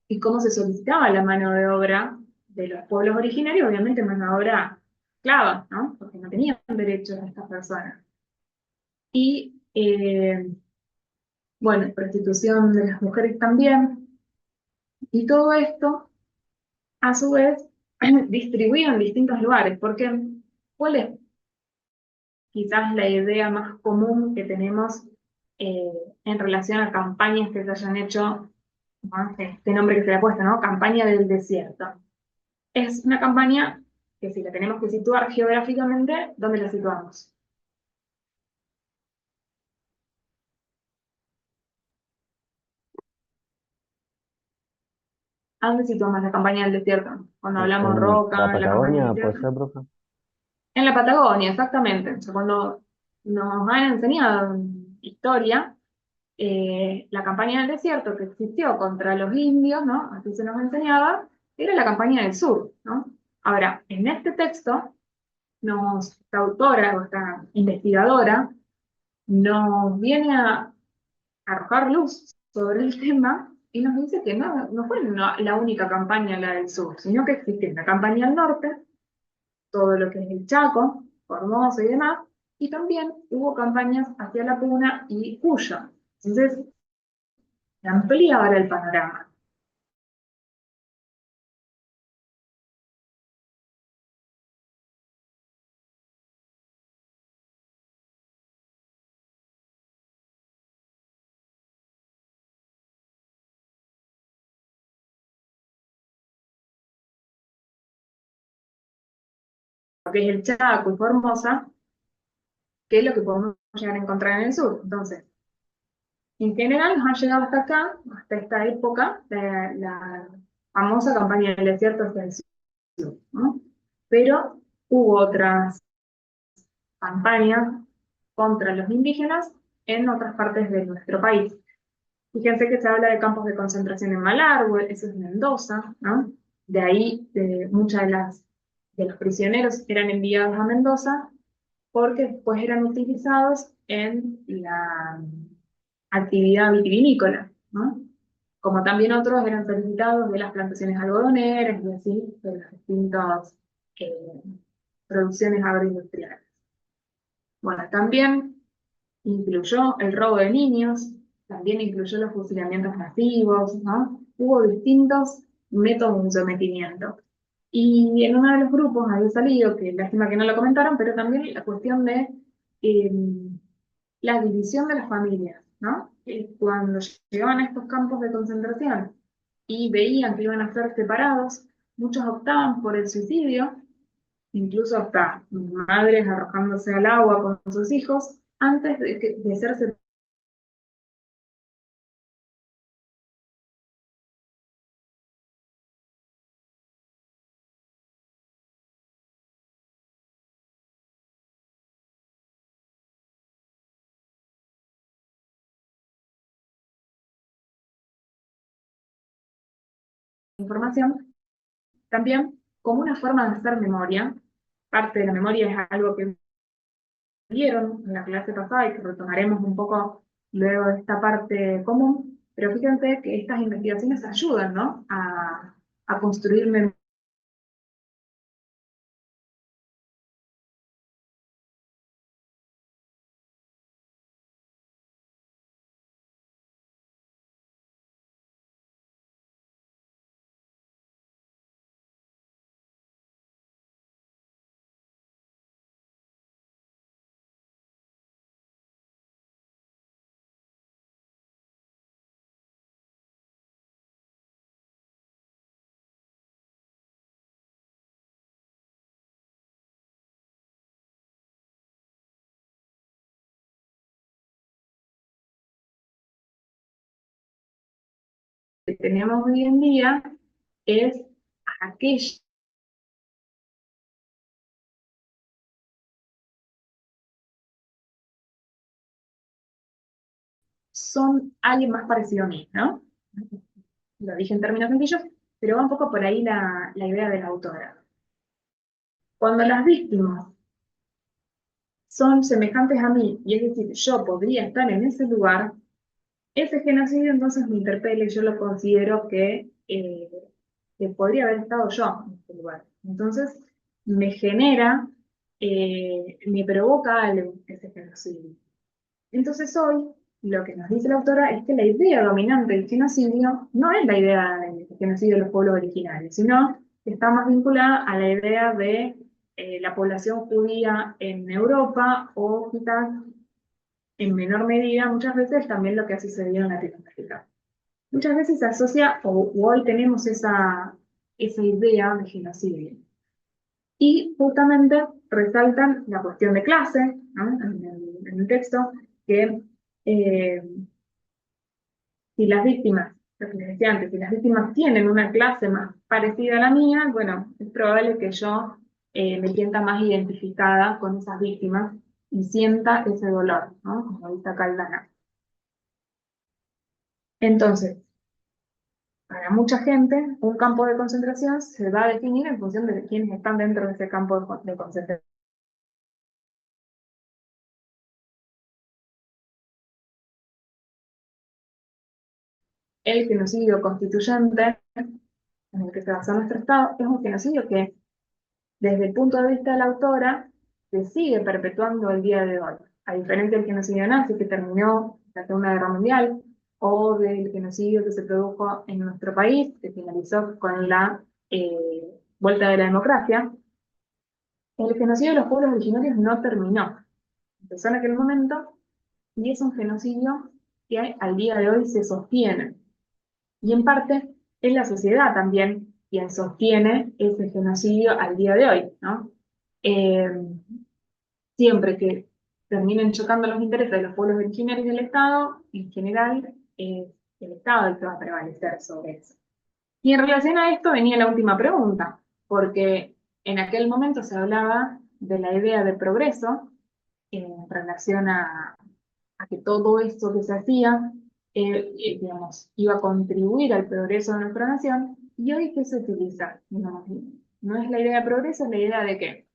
y cómo se solicitaba la mano de obra de los pueblos originarios, obviamente mano de obra esclava, ¿no? Porque no tenían derechos a estas personas. Y bueno, prostitución de las mujeres también. Y todo esto, a su vez, distribuido en distintos lugares, porque ¿cuál es quizás la idea más común que tenemos eh, en relación a campañas que se hayan hecho, ¿no? Este nombre que se le ha puesto, ¿no? Campaña del desierto? Es una campaña que si la tenemos que situar geográficamente, ¿dónde la situamos? ¿A dónde situamos la campaña del desierto? Cuando hablamos En la roca, la campaña del Patagonia, puede desierto. ser, profe. En la Patagonia, exactamente. O sea, cuando nos han enseñado en historia, la campaña del desierto que existió contra los indios, ¿no? Así se nos enseñaba, era la campaña del sur, ¿no? Ahora, en este texto, esta autora o esta investigadora nos viene a arrojar luz sobre el tema y nos dice que no fue la única campaña la del sur, sino que existe una campaña al norte, todo lo que es el Chaco, Formosa y demás, y también hubo campañas hacia La Puna y Cuyo. Entonces, se amplía ahora el panorama. Lo que es el Chaco y Formosa, que es lo que podemos llegar a encontrar en el sur. Entonces, en general nos han llegado hasta acá, hasta esta época, la famosa campaña del desierto hacia el sur, ¿no? Pero hubo otras campañas contra los indígenas en otras partes de nuestro país. Fíjense que se habla de campos de concentración en Malargüe, eso es Mendoza, ¿no? De ahí muchas de los prisioneros eran enviados a Mendoza porque después eran utilizados en la actividad vitivinícola, ¿no? Como también otros eran solicitados de las plantaciones algodoneras y así, de las distintas producciones agroindustriales. Bueno, también incluyó el robo de niños, también incluyó los fusilamientos masivos, ¿no? Hubo distintos métodos de sometimiento. Y en uno de los grupos había salido, que lástima que no lo comentaron, pero también la cuestión de eh, la división de las familias, ¿no? Cuando llegaban a estos campos de concentración y veían que iban a ser separados, muchos optaban por el suicidio, incluso hasta madres arrojándose al agua con sus hijos, antes de ser separados. Información, también como una forma de hacer memoria. Parte de la memoria es algo que vieron en la clase pasada y que retomaremos un poco luego de esta parte común, pero fíjense que estas investigaciones ayudan, ¿no? a construir memoria. Que tenemos hoy en día es aquellas son alguien más parecido a mí, ¿no? Lo dije en términos sencillos, pero va un poco por ahí la idea de la autora. Cuando las víctimas son semejantes a mí, y es decir, yo podría estar en ese lugar, ese genocidio entonces me interpela y yo lo considero que podría haber estado yo en ese lugar. Entonces me genera, me provoca algo ese genocidio. Entonces hoy lo que nos dice la autora es que la idea dominante del genocidio no es la idea del genocidio de los pueblos originarios, sino que está más vinculada a la idea de la población judía en Europa o quizás en menor medida muchas veces también lo que ha sucedido en Latinoamérica. Muchas veces se asocia, o hoy tenemos esa idea de genocidio. Y justamente resaltan la cuestión de clase, ¿no? En el texto, que eh, si las víctimas, lo que les decía antes, si las víctimas tienen una clase más parecida a la mía, bueno, es probable que yo me sienta más identificada con esas víctimas y sienta ese dolor, ¿no? Como dice Caldana. Entonces, para mucha gente, un campo de concentración se va a definir en función de quiénes están dentro de ese campo de concentración. el genocidio constituyente en el que se basó nuestro Estado es un genocidio que, desde el punto de vista de la autora, se sigue perpetuando el día de hoy. A diferencia del genocidio nazi que terminó en la Segunda Guerra Mundial, o del genocidio que se produjo en nuestro país, que finalizó con la vuelta de la democracia, el genocidio de los pueblos originarios no terminó. Empezó en aquel momento y es un genocidio que al día de hoy se sostiene. Y en parte es la sociedad también quien sostiene ese genocidio al día de hoy, ¿no? Eh, Siempre que terminen chocando los intereses de los pueblos originarios del Estado, en general, el Estado el que va a prevalecer sobre eso. Y en relación a esto venía la última pregunta, porque en aquel momento se hablaba de la idea de progreso en relación a que todo esto que se hacía, digamos, iba a contribuir al progreso de nuestra nación, y hoy ¿qué se utiliza? No es la idea de progreso, es la idea de qué.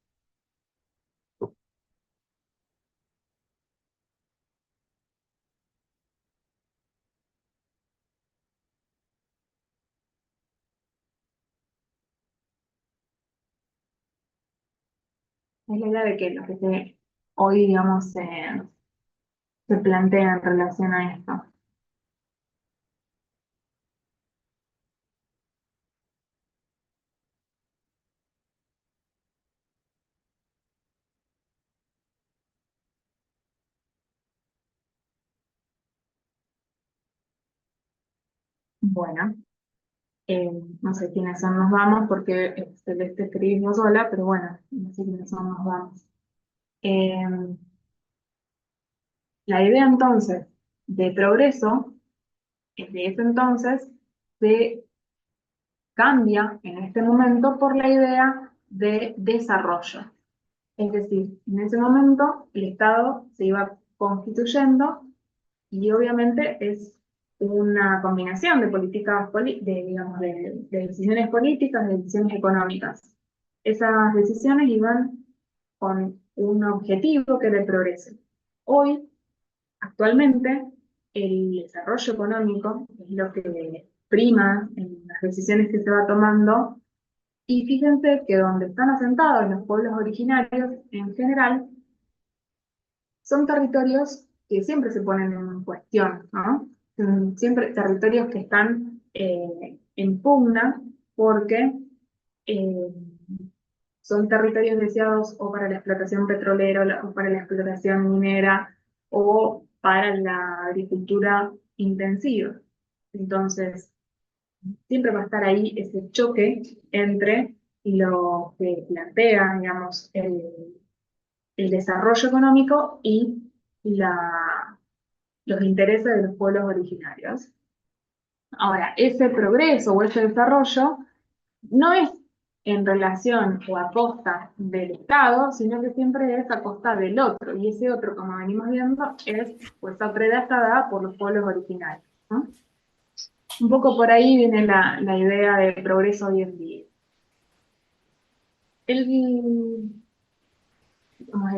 Es la idea de que lo que hoy, digamos, se plantea en relación a esto. Bueno, eh, no sé quiénes son, nos vamos, porque Celeste escribimos sola, pero bueno, no sé quiénes son, nos vamos. Eh, la idea entonces de progreso, de ese entonces, se cambia en este momento por la idea de desarrollo. Es decir, en ese momento el Estado se iba constituyendo y obviamente es una combinación de políticas, digamos, de decisiones políticas, de decisiones económicas. Esas decisiones iban con un objetivo que era el progreso. Hoy, actualmente, el desarrollo económico es lo que prima en las decisiones que se va tomando, y fíjense que donde están asentados los pueblos originarios en general son territorios que siempre se ponen en cuestión, ¿no? Siempre territorios que están en pugna porque eh, son territorios deseados o para la explotación petrolera o para la explotación minera o para la agricultura intensiva. Entonces, siempre va a estar ahí ese choque entre lo que plantea, digamos, el desarrollo económico y los intereses de los pueblos originarios. Ahora, ese progreso o ese desarrollo no es en relación o a costa del Estado, sino que siempre es a costa del otro. Y ese otro, como venimos viendo, es pues otra idea está dada por los pueblos originarios, ¿no? Un poco por ahí viene la idea de progreso hoy en día. El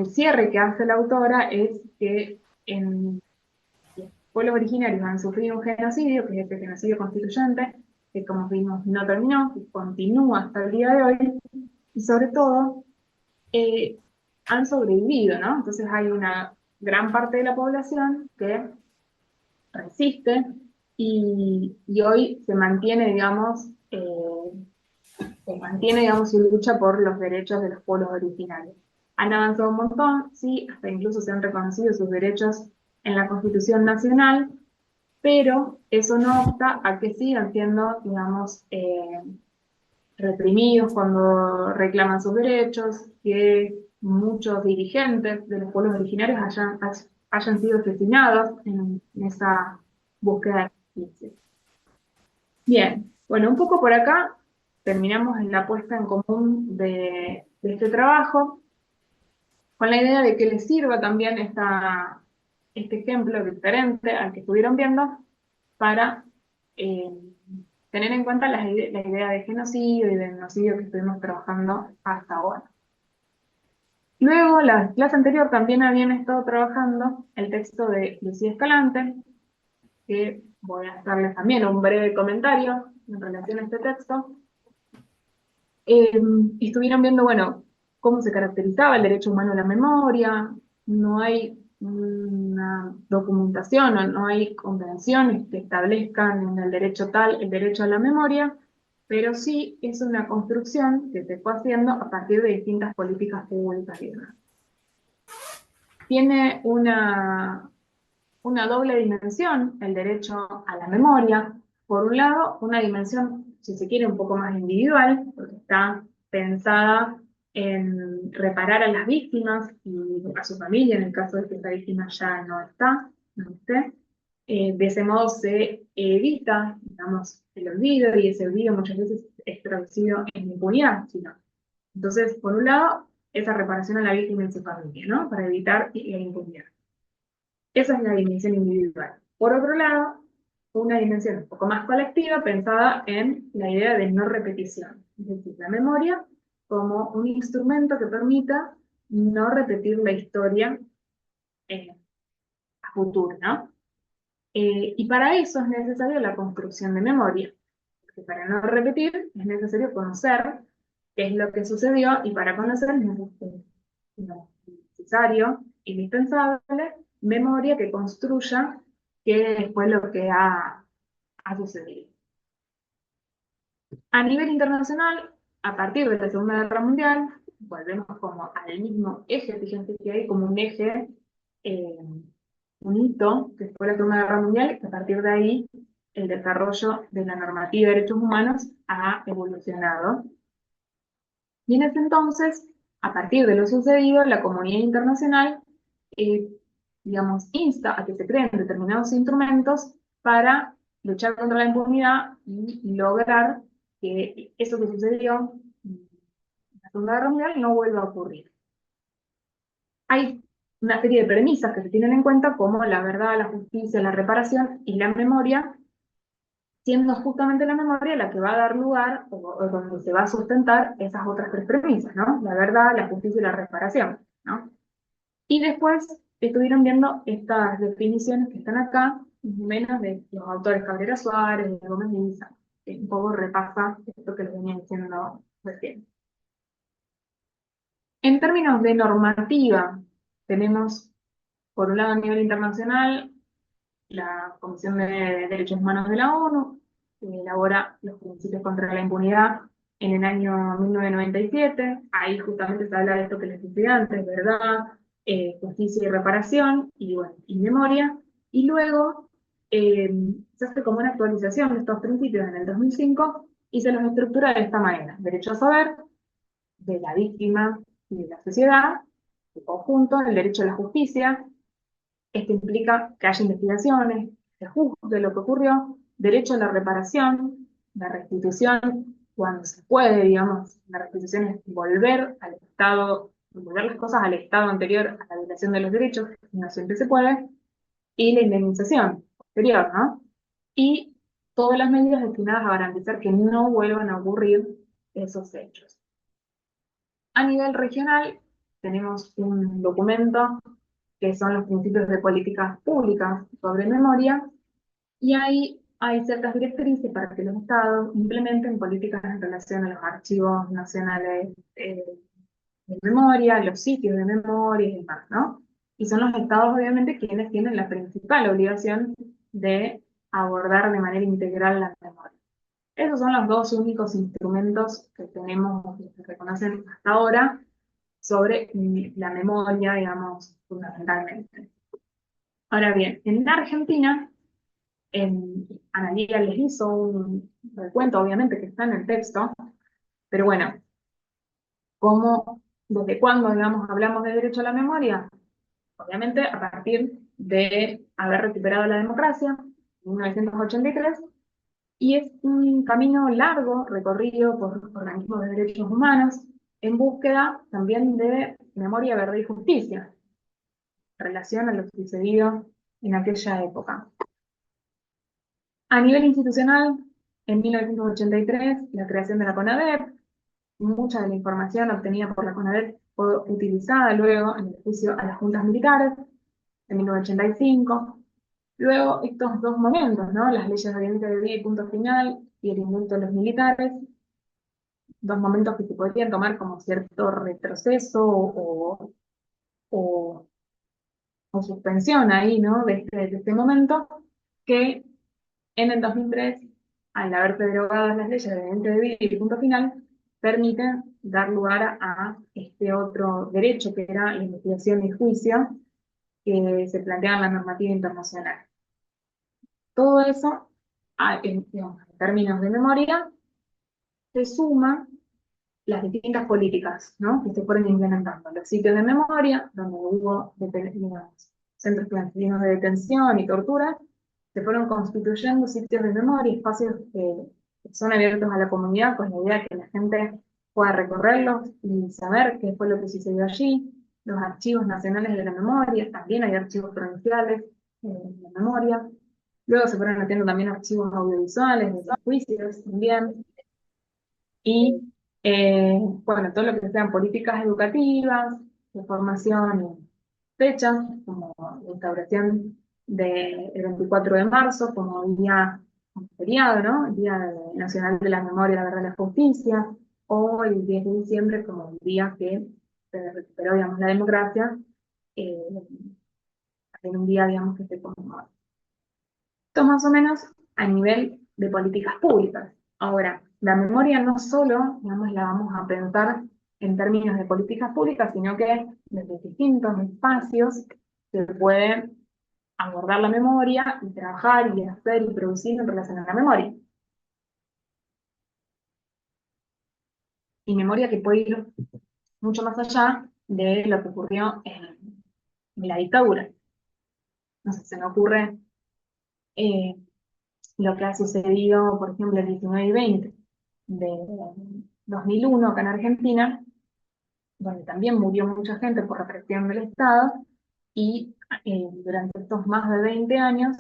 cierre que hace la autora es que en los pueblos originarios han sufrido un genocidio, que es este genocidio constituyente, que como vimos no terminó, que continúa hasta el día de hoy, y sobre todo han sobrevivido, ¿no? Entonces hay una gran parte de la población que resiste y hoy se mantiene, digamos, su lucha por los derechos de los pueblos originarios. Han avanzado un montón, sí, hasta incluso se han reconocido sus derechos en la Constitución Nacional, pero eso no obsta a que sigan siendo, digamos, reprimidos cuando reclaman sus derechos, que muchos dirigentes de los pueblos originarios hayan sido asesinados en esa búsqueda de justicia. Bien, bueno, un poco por acá terminamos en la puesta en común de este trabajo, con la idea de que les sirva también este ejemplo diferente al que estuvieron viendo para eh, tener en cuenta la idea de genocidio y de genocidio que estuvimos trabajando hasta ahora. Luego, la clase anterior también habían estado trabajando el texto de Lucía Escalante, que voy a darles también un breve comentario en relación a este texto. Estuvieron viendo, bueno, cómo se caracterizaba el derecho humano a la memoria. No hay una documentación o no hay convenciones que establezcan en el derecho tal el derecho a la memoria, pero sí es una construcción que se fue haciendo a partir de distintas políticas públicas y demás. Tiene una doble dimensión el derecho a la memoria. Por un lado, una dimensión, si se quiere, un poco más individual, porque está pensada en reparar a las víctimas y a su familia, en el caso de que esta víctima ya no está, no esté. De ese modo se evita, digamos, el olvido, y ese olvido muchas veces es traducido en impunidad, sino. Entonces, por un lado, esa reparación a la víctima y su familia, ¿no? Para evitar la impunidad. Esa es la dimensión individual. Por otro lado, una dimensión un poco más colectiva pensada en la idea de no repetición, es decir, la memoria como un instrumento que permita no repetir la historia a futuro, ¿no? Y para eso es necesaria la construcción de memoria, porque para no repetir es necesario conocer qué es lo que sucedió, y para conocer es necesario, indispensable, memoria que construya qué fue lo que ha sucedido. A nivel internacional, a partir de la Segunda Guerra Mundial, volvemos como al mismo eje, fíjense que hay como un eje, eh, un hito, que fue la Segunda Guerra Mundial, y a partir de ahí el desarrollo de la normativa de derechos humanos ha evolucionado. Y en ese entonces, a partir de lo sucedido, la comunidad internacional, eh, digamos, insta a que se creen determinados instrumentos para luchar contra la impunidad y lograr que eso que sucedió en la Segunda Guerra Mundial no vuelva a ocurrir. Hay una serie de premisas que se tienen en cuenta, como la verdad, la justicia, la reparación y la memoria, siendo justamente la memoria la que va a dar lugar, o donde se va a sustentar esas otras tres premisas, ¿no? La verdad, la justicia y la reparación, ¿no? Y después estuvieron viendo estas definiciones que están acá, menos de los autores Cabrera Suárez, de Gómez Niza, que un poco repasa esto que les venía diciendo recién. En términos de normativa, tenemos, por un lado, a nivel internacional, la Comisión de Derechos Humanos de la ONU, que elabora los principios contra la impunidad en el año 1997. Ahí justamente se habla de esto que les decía antes, verdad, justicia y reparación, y, bueno, y memoria. Y luego se hace como una actualización de estos principios en el 2005 y se los estructura de esta manera: derecho a saber, de la víctima y de la sociedad, en conjunto, el derecho a la justicia. Esto implica que haya investigaciones, se juzgue lo que ocurrió, derecho a la reparación, la restitución, cuando se puede, digamos, la restitución es volver al estado, volver las cosas al estado anterior a la violación de los derechos, no siempre se puede, y la indemnización posterior, ¿no? Y todas las medidas destinadas a garantizar que no vuelvan a ocurrir esos hechos. A nivel regional, tenemos un documento que son los principios de políticas públicas sobre memoria, y ahí hay ciertas directrices para que los estados implementen políticas en relación a los archivos nacionales de memoria, los sitios de memoria y demás, ¿no? Y son los estados, obviamente, quienes tienen la principal obligación de abordar de manera integral la memoria. Esos son los dos únicos instrumentos que tenemos, que se reconocen hasta ahora, sobre la memoria, digamos, fundamentalmente. Ahora bien, en la Argentina, Analía les hizo un recuento, obviamente, que está en el texto, pero bueno, ¿desde cuándo, digamos, hablamos de derecho a la memoria? Obviamente a partir de haber recuperado la democracia en 1983, y es un camino largo recorrido por organismos de derechos humanos en búsqueda también de memoria, verdad y justicia en relación a lo sucedido en aquella época. A nivel institucional, en 1983, la creación de la CONADEP, mucha de la información obtenida por la CONADEP fue utilizada luego en el juicio a las juntas militares, en 1985. Luego, estos dos momentos, ¿no? Las leyes de Oriente de Día y Punto Final y el indulto de los militares, dos momentos que se podrían tomar como cierto retroceso o, o suspensión ahí, ¿no? De este momento, que en el 2003, al haberse derogadas las leyes de Oriente de Día y Punto Final, permiten dar lugar a este otro derecho que era la investigación y juicio que se plantea en la normativa internacional. Todo eso, digamos, en términos de memoria, se suma las distintas políticas, ¿no? Que se fueron implementando. Los sitios de memoria, donde hubo digamos, centros clandestinos de detención y tortura, se fueron constituyendo sitios de memoria, espacios que son abiertos a la comunidad, con la idea de que la gente pueda recorrerlos y saber qué fue lo que sucedió allí. Los archivos nacionales de la memoria, también hay archivos provinciales de memoria. Luego se fueron metiendo también archivos audiovisuales de los juicios también. Y bueno, todo lo que sean políticas educativas, de formación y fechas, como la instauración del 24 de marzo como día como feriado, ¿no? El Día Nacional de la Memoria, la Verdad y la Justicia, o el 10 de diciembre como el día que se recuperó, digamos, la democracia, eh, en un día, digamos, que se conmemora. Esto más o menos a nivel de políticas públicas. Ahora, la memoria no solo, digamos, la vamos a pensar en términos de políticas públicas, sino que desde distintos espacios se puede abordar la memoria y trabajar y hacer y producir en relación a la memoria. Y memoria que puede ir mucho más allá de lo que ocurrió en la dictadura. No sé, se me ocurre eh, lo que ha sucedido, por ejemplo, el 19 y 20 de 2001 acá en Argentina, donde también murió mucha gente por represión del Estado, y durante estos más de 20 años,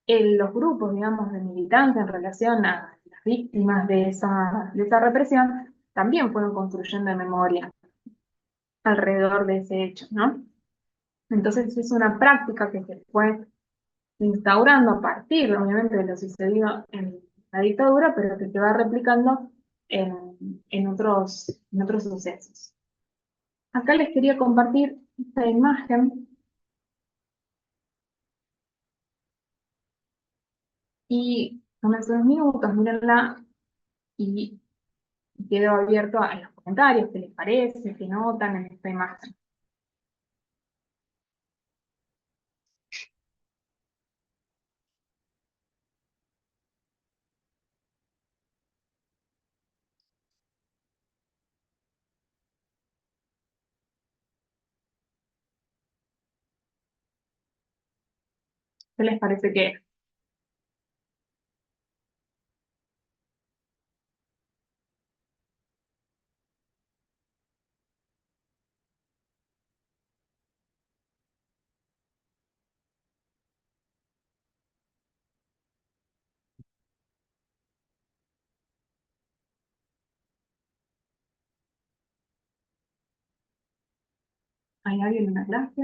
los grupos, digamos, de militantes en relación a las víctimas de esa represión, también fueron construyendo memoria alrededor de ese hecho, ¿no? Entonces es una práctica que se fue instaurando a partir, obviamente, de lo sucedido en la dictadura, pero que se va replicando en otros sucesos. Acá les quería compartir esta imagen y tómense unos minutos, mírenla y quedo abierto a los comentarios, qué les parece, qué notan en esta imagen. ¿Qué les parece que es? ¿Hay alguien en la clase?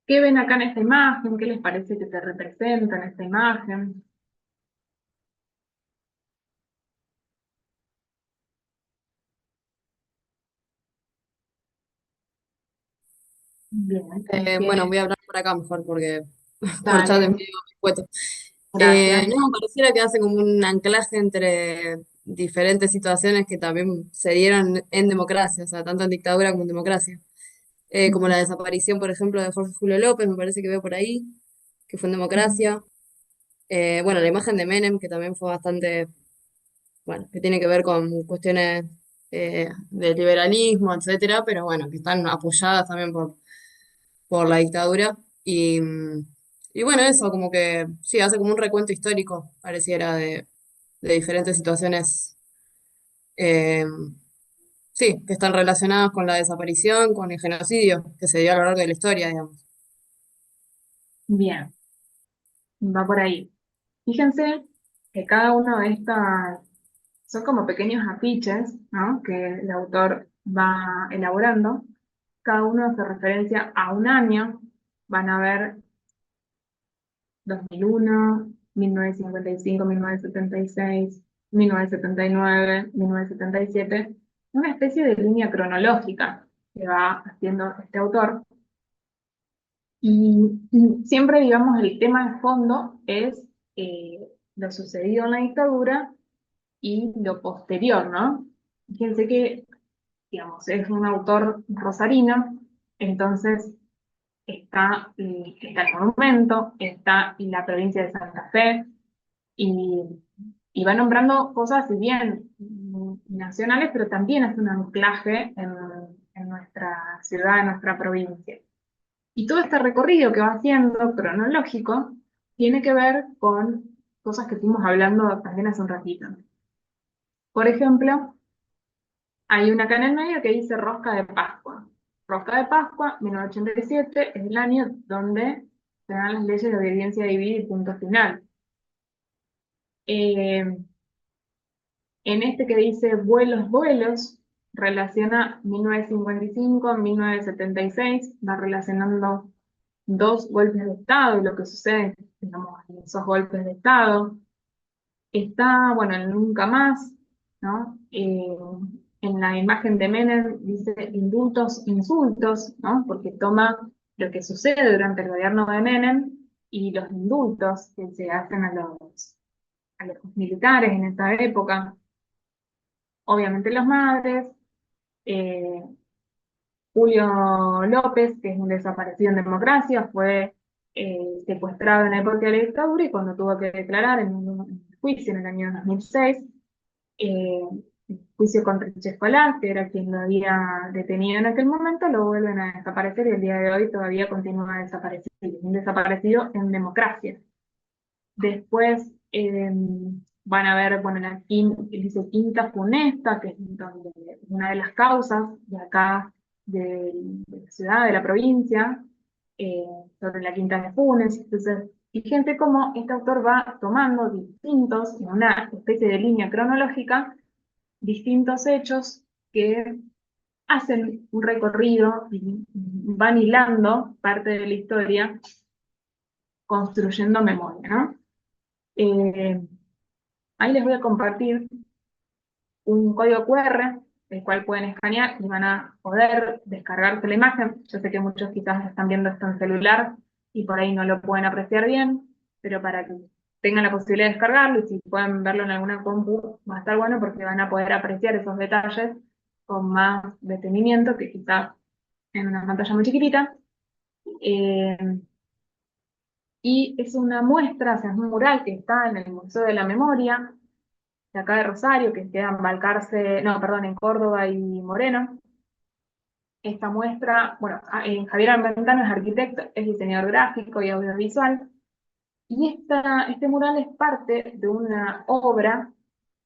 ¿Qué ven acá en esta imagen? ¿Qué les parece que se representa en esta imagen? Bien, Bueno, voy a hablar por acá mejor porque por chat es dale, medio escueto. gracias. No, pareciera que hace como un anclaje entre diferentes situaciones que también se dieron en democracia, o sea, tanto en dictadura como en democracia. Como la desaparición, por ejemplo, de Jorge Julio López, me parece que veo por ahí, que fue en democracia. Bueno, la imagen de Menem, que también fue bastante, bueno, que tiene que ver con cuestiones de liberalismo, etcétera, pero bueno, que están apoyadas también por la dictadura. Y bueno, eso, como que sí, hace como un recuento histórico, pareciera, de diferentes situaciones, eh, sí, que están relacionadas con la desaparición, con el genocidio que se dio a lo largo de la historia, digamos. Bien, va por ahí. Fíjense que cada uno de estas son como pequeños afiches, ¿no? Que el autor va elaborando. Cada uno hace referencia a un año. Van a ver 2001, 1955, 1976, 1979, 1977, una especie de línea cronológica que va haciendo este autor. Y siempre, digamos, el tema de fondo es lo sucedido en la dictadura y lo posterior, ¿no? Fíjense que, digamos, es un autor rosarino, entonces está el monumento, está la provincia de Santa Fe, y, y va nombrando cosas, si bien nacionales, pero también hace un anclaje en nuestra ciudad, en nuestra provincia. Y todo este recorrido que va haciendo, cronológico, tiene que ver con cosas que estuvimos hablando también hace un ratito. Por ejemplo, hay una acá en el medio que dice Rosca de Pascua. Rosca de Pascua, 1987, es el año donde se dan las leyes de obediencia civil y punto final. En este que dice vuelos, vuelos, relaciona 1955, 1976, va relacionando dos golpes de Estado y lo que sucede, digamos, en esos golpes de Estado. Está, bueno, el Nunca Más, ¿no? En la imagen de Menem dice indultos, insultos, ¿no? Porque toma lo que sucede durante el gobierno de Menem y los indultos que se hacen a los militares en esta época. Obviamente los madres, eh, Julio López, que es un desaparecido en democracia, fue secuestrado en la época de la dictadura y cuando tuvo que declarar en un juicio en el año 2006, eh, el juicio contra Chescolás, que era quien lo había detenido en aquel momento, lo vuelven a desaparecer y el día de hoy todavía continúa desaparecido, un desaparecido en democracia. Después van a ver, bueno, dice Quinta Funesta, que es una de las causas de acá, de la ciudad, de la provincia, eh, sobre la Quinta de Funes. Entonces, fíjense cómo este autor va tomando distintos, en una especie de línea cronológica, distintos hechos que hacen un recorrido y van hilando parte de la historia, construyendo memoria, ¿no? Eh, Ahí les voy a compartir un código QR, el cual pueden escanear y van a poder descargarse la imagen. Yo sé que muchos quizás están viendo esto en celular y por ahí no lo pueden apreciar bien, pero para que tengan la posibilidad de descargarlo y si pueden verlo en alguna compu, va a estar bueno porque van a poder apreciar esos detalles con más detenimiento que quizás en una pantalla muy chiquitita. Eh, y es una muestra, o sea, es un mural que está en el Museo de la Memoria, de acá de Rosario, que queda en Balcarce, no, perdón, en Córdoba y Moreno. Esta muestra, bueno, Javier Armentano es arquitecto, es diseñador gráfico y audiovisual, y este mural es parte de una obra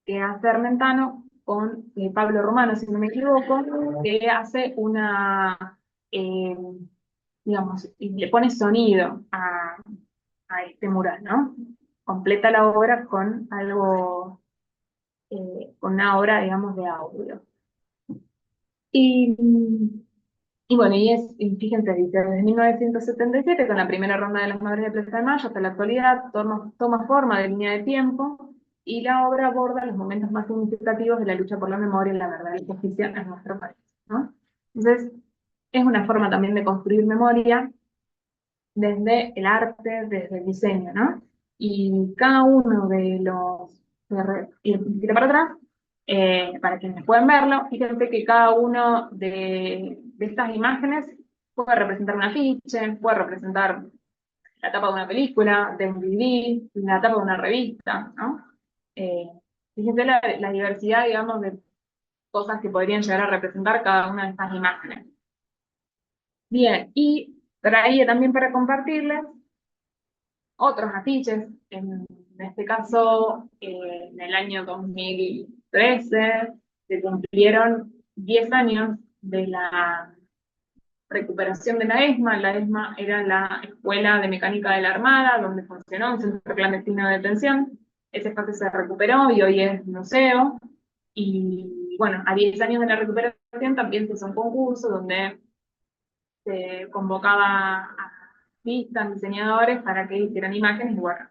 que hace Armentano con Pablo Romano, si no me equivoco, que hace eh, digamos, y le pone sonido a este mural, ¿no? Completa la obra con algo con una obra, digamos, de audio. Y, y bueno, y fíjense, dice, desde 1977, con la primera ronda de las Madres de Plaza de Mayo hasta la actualidad, toma forma de línea de tiempo, y la obra aborda los momentos más significativos de la lucha por la memoria, la verdad y la justicia en nuestro país, ¿no? Entonces, es una forma también de construir memoria desde el arte, desde el diseño, ¿no? Y cada uno de los, ir un poquito para atrás, para quienes pueden verlo, fíjense que cada uno de estas imágenes puede representar un afiche, puede representar la tapa de una película, de un DVD, la tapa de una revista, ¿no? Eh, Fíjense la diversidad, digamos, de cosas que podrían llegar a representar cada una de estas imágenes. Bien, y traía también para compartirles otros afiches, en este caso, en el año 2013 se cumplieron 10 años de la recuperación de la ESMA. La ESMA era la Escuela de Mecánica de la Armada, donde funcionó un centro clandestino de detención. ese espacio se recuperó y hoy es museo. Y bueno, a 10 años de la recuperación también se hizo un concurso donde se convocaba a artistas, diseñadores para que hicieran imágenes. Y bueno,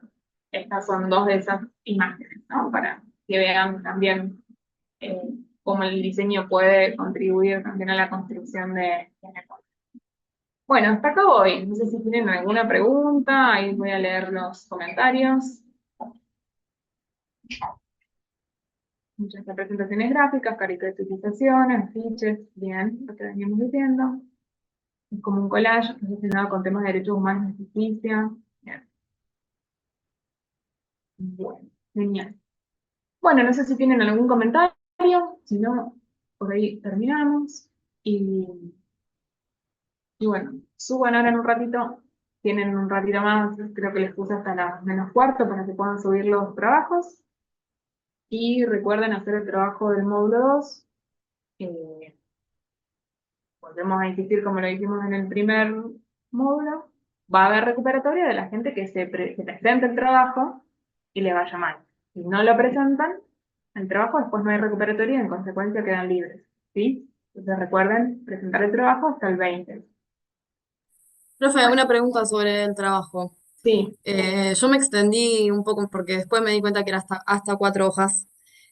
estas son dos de esas imágenes, ¿no? Para que vean también eh, cómo el diseño puede contribuir también a la construcción de memoria. Bueno, hasta acá voy. No sé si tienen alguna pregunta, ahí voy a leer los comentarios. Muchas representaciones gráficas, caricaturizaciones, afiches, bien, lo que veníamos diciendo. Es como un collage relacionado con temas de derechos humanos y justicia. Bien. Bueno, genial. Bueno, no sé si tienen algún comentario, si no, por ahí terminamos. Y bueno, suban ahora en un ratito, tienen un ratito más, creo que les puse hasta las -4 para que puedan subir los trabajos. Y recuerden hacer el trabajo del módulo 2. Eh, Volvemos a insistir como lo hicimos en el primer módulo. Va a haber recuperatoria de la gente que se presente el trabajo y le vaya mal. Si no lo presentan, el trabajo después no hay recuperatoria y en consecuencia quedan libres. ¿Sí? Entonces recuerden presentar el trabajo hasta el 20. Profe, una pregunta sobre el trabajo. Sí. Yo me extendí un poco porque después me di cuenta que era hasta 4 hojas.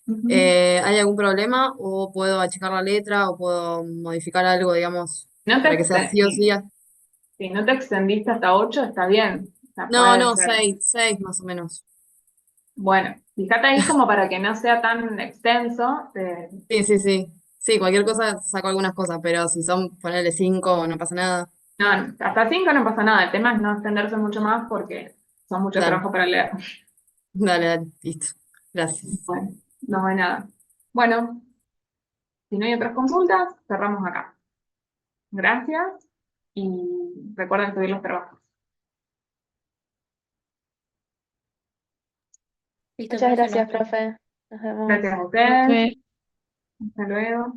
Ujú. ¿Hay algún problema o puedo achicar la letra o puedo modificar algo, digamos, No te para que sea sí o sí? Si no te extendiste hasta 8, está bien. O sea, No, puede no, ser. seis más o menos. Bueno, fíjate ahí como para que no sea tan extenso. Sí, sí, sí. Sí, cualquier cosa saco algunas cosas, pero si son ponerle 5 no pasa nada. No, hasta 5 no pasa nada. El tema es no extenderse mucho más porque son mucho Dale, trabajo para leer. dale, dale, listo. Gracias. Bueno, no hay nada. Bueno, si no hay otras consultas, cerramos acá. Gracias y recuerden subir los trabajos. Listo, Muchas profe, nos gracias, vemos. profe. Nos vemos. Gracias a ustedes. Profe. Hasta luego.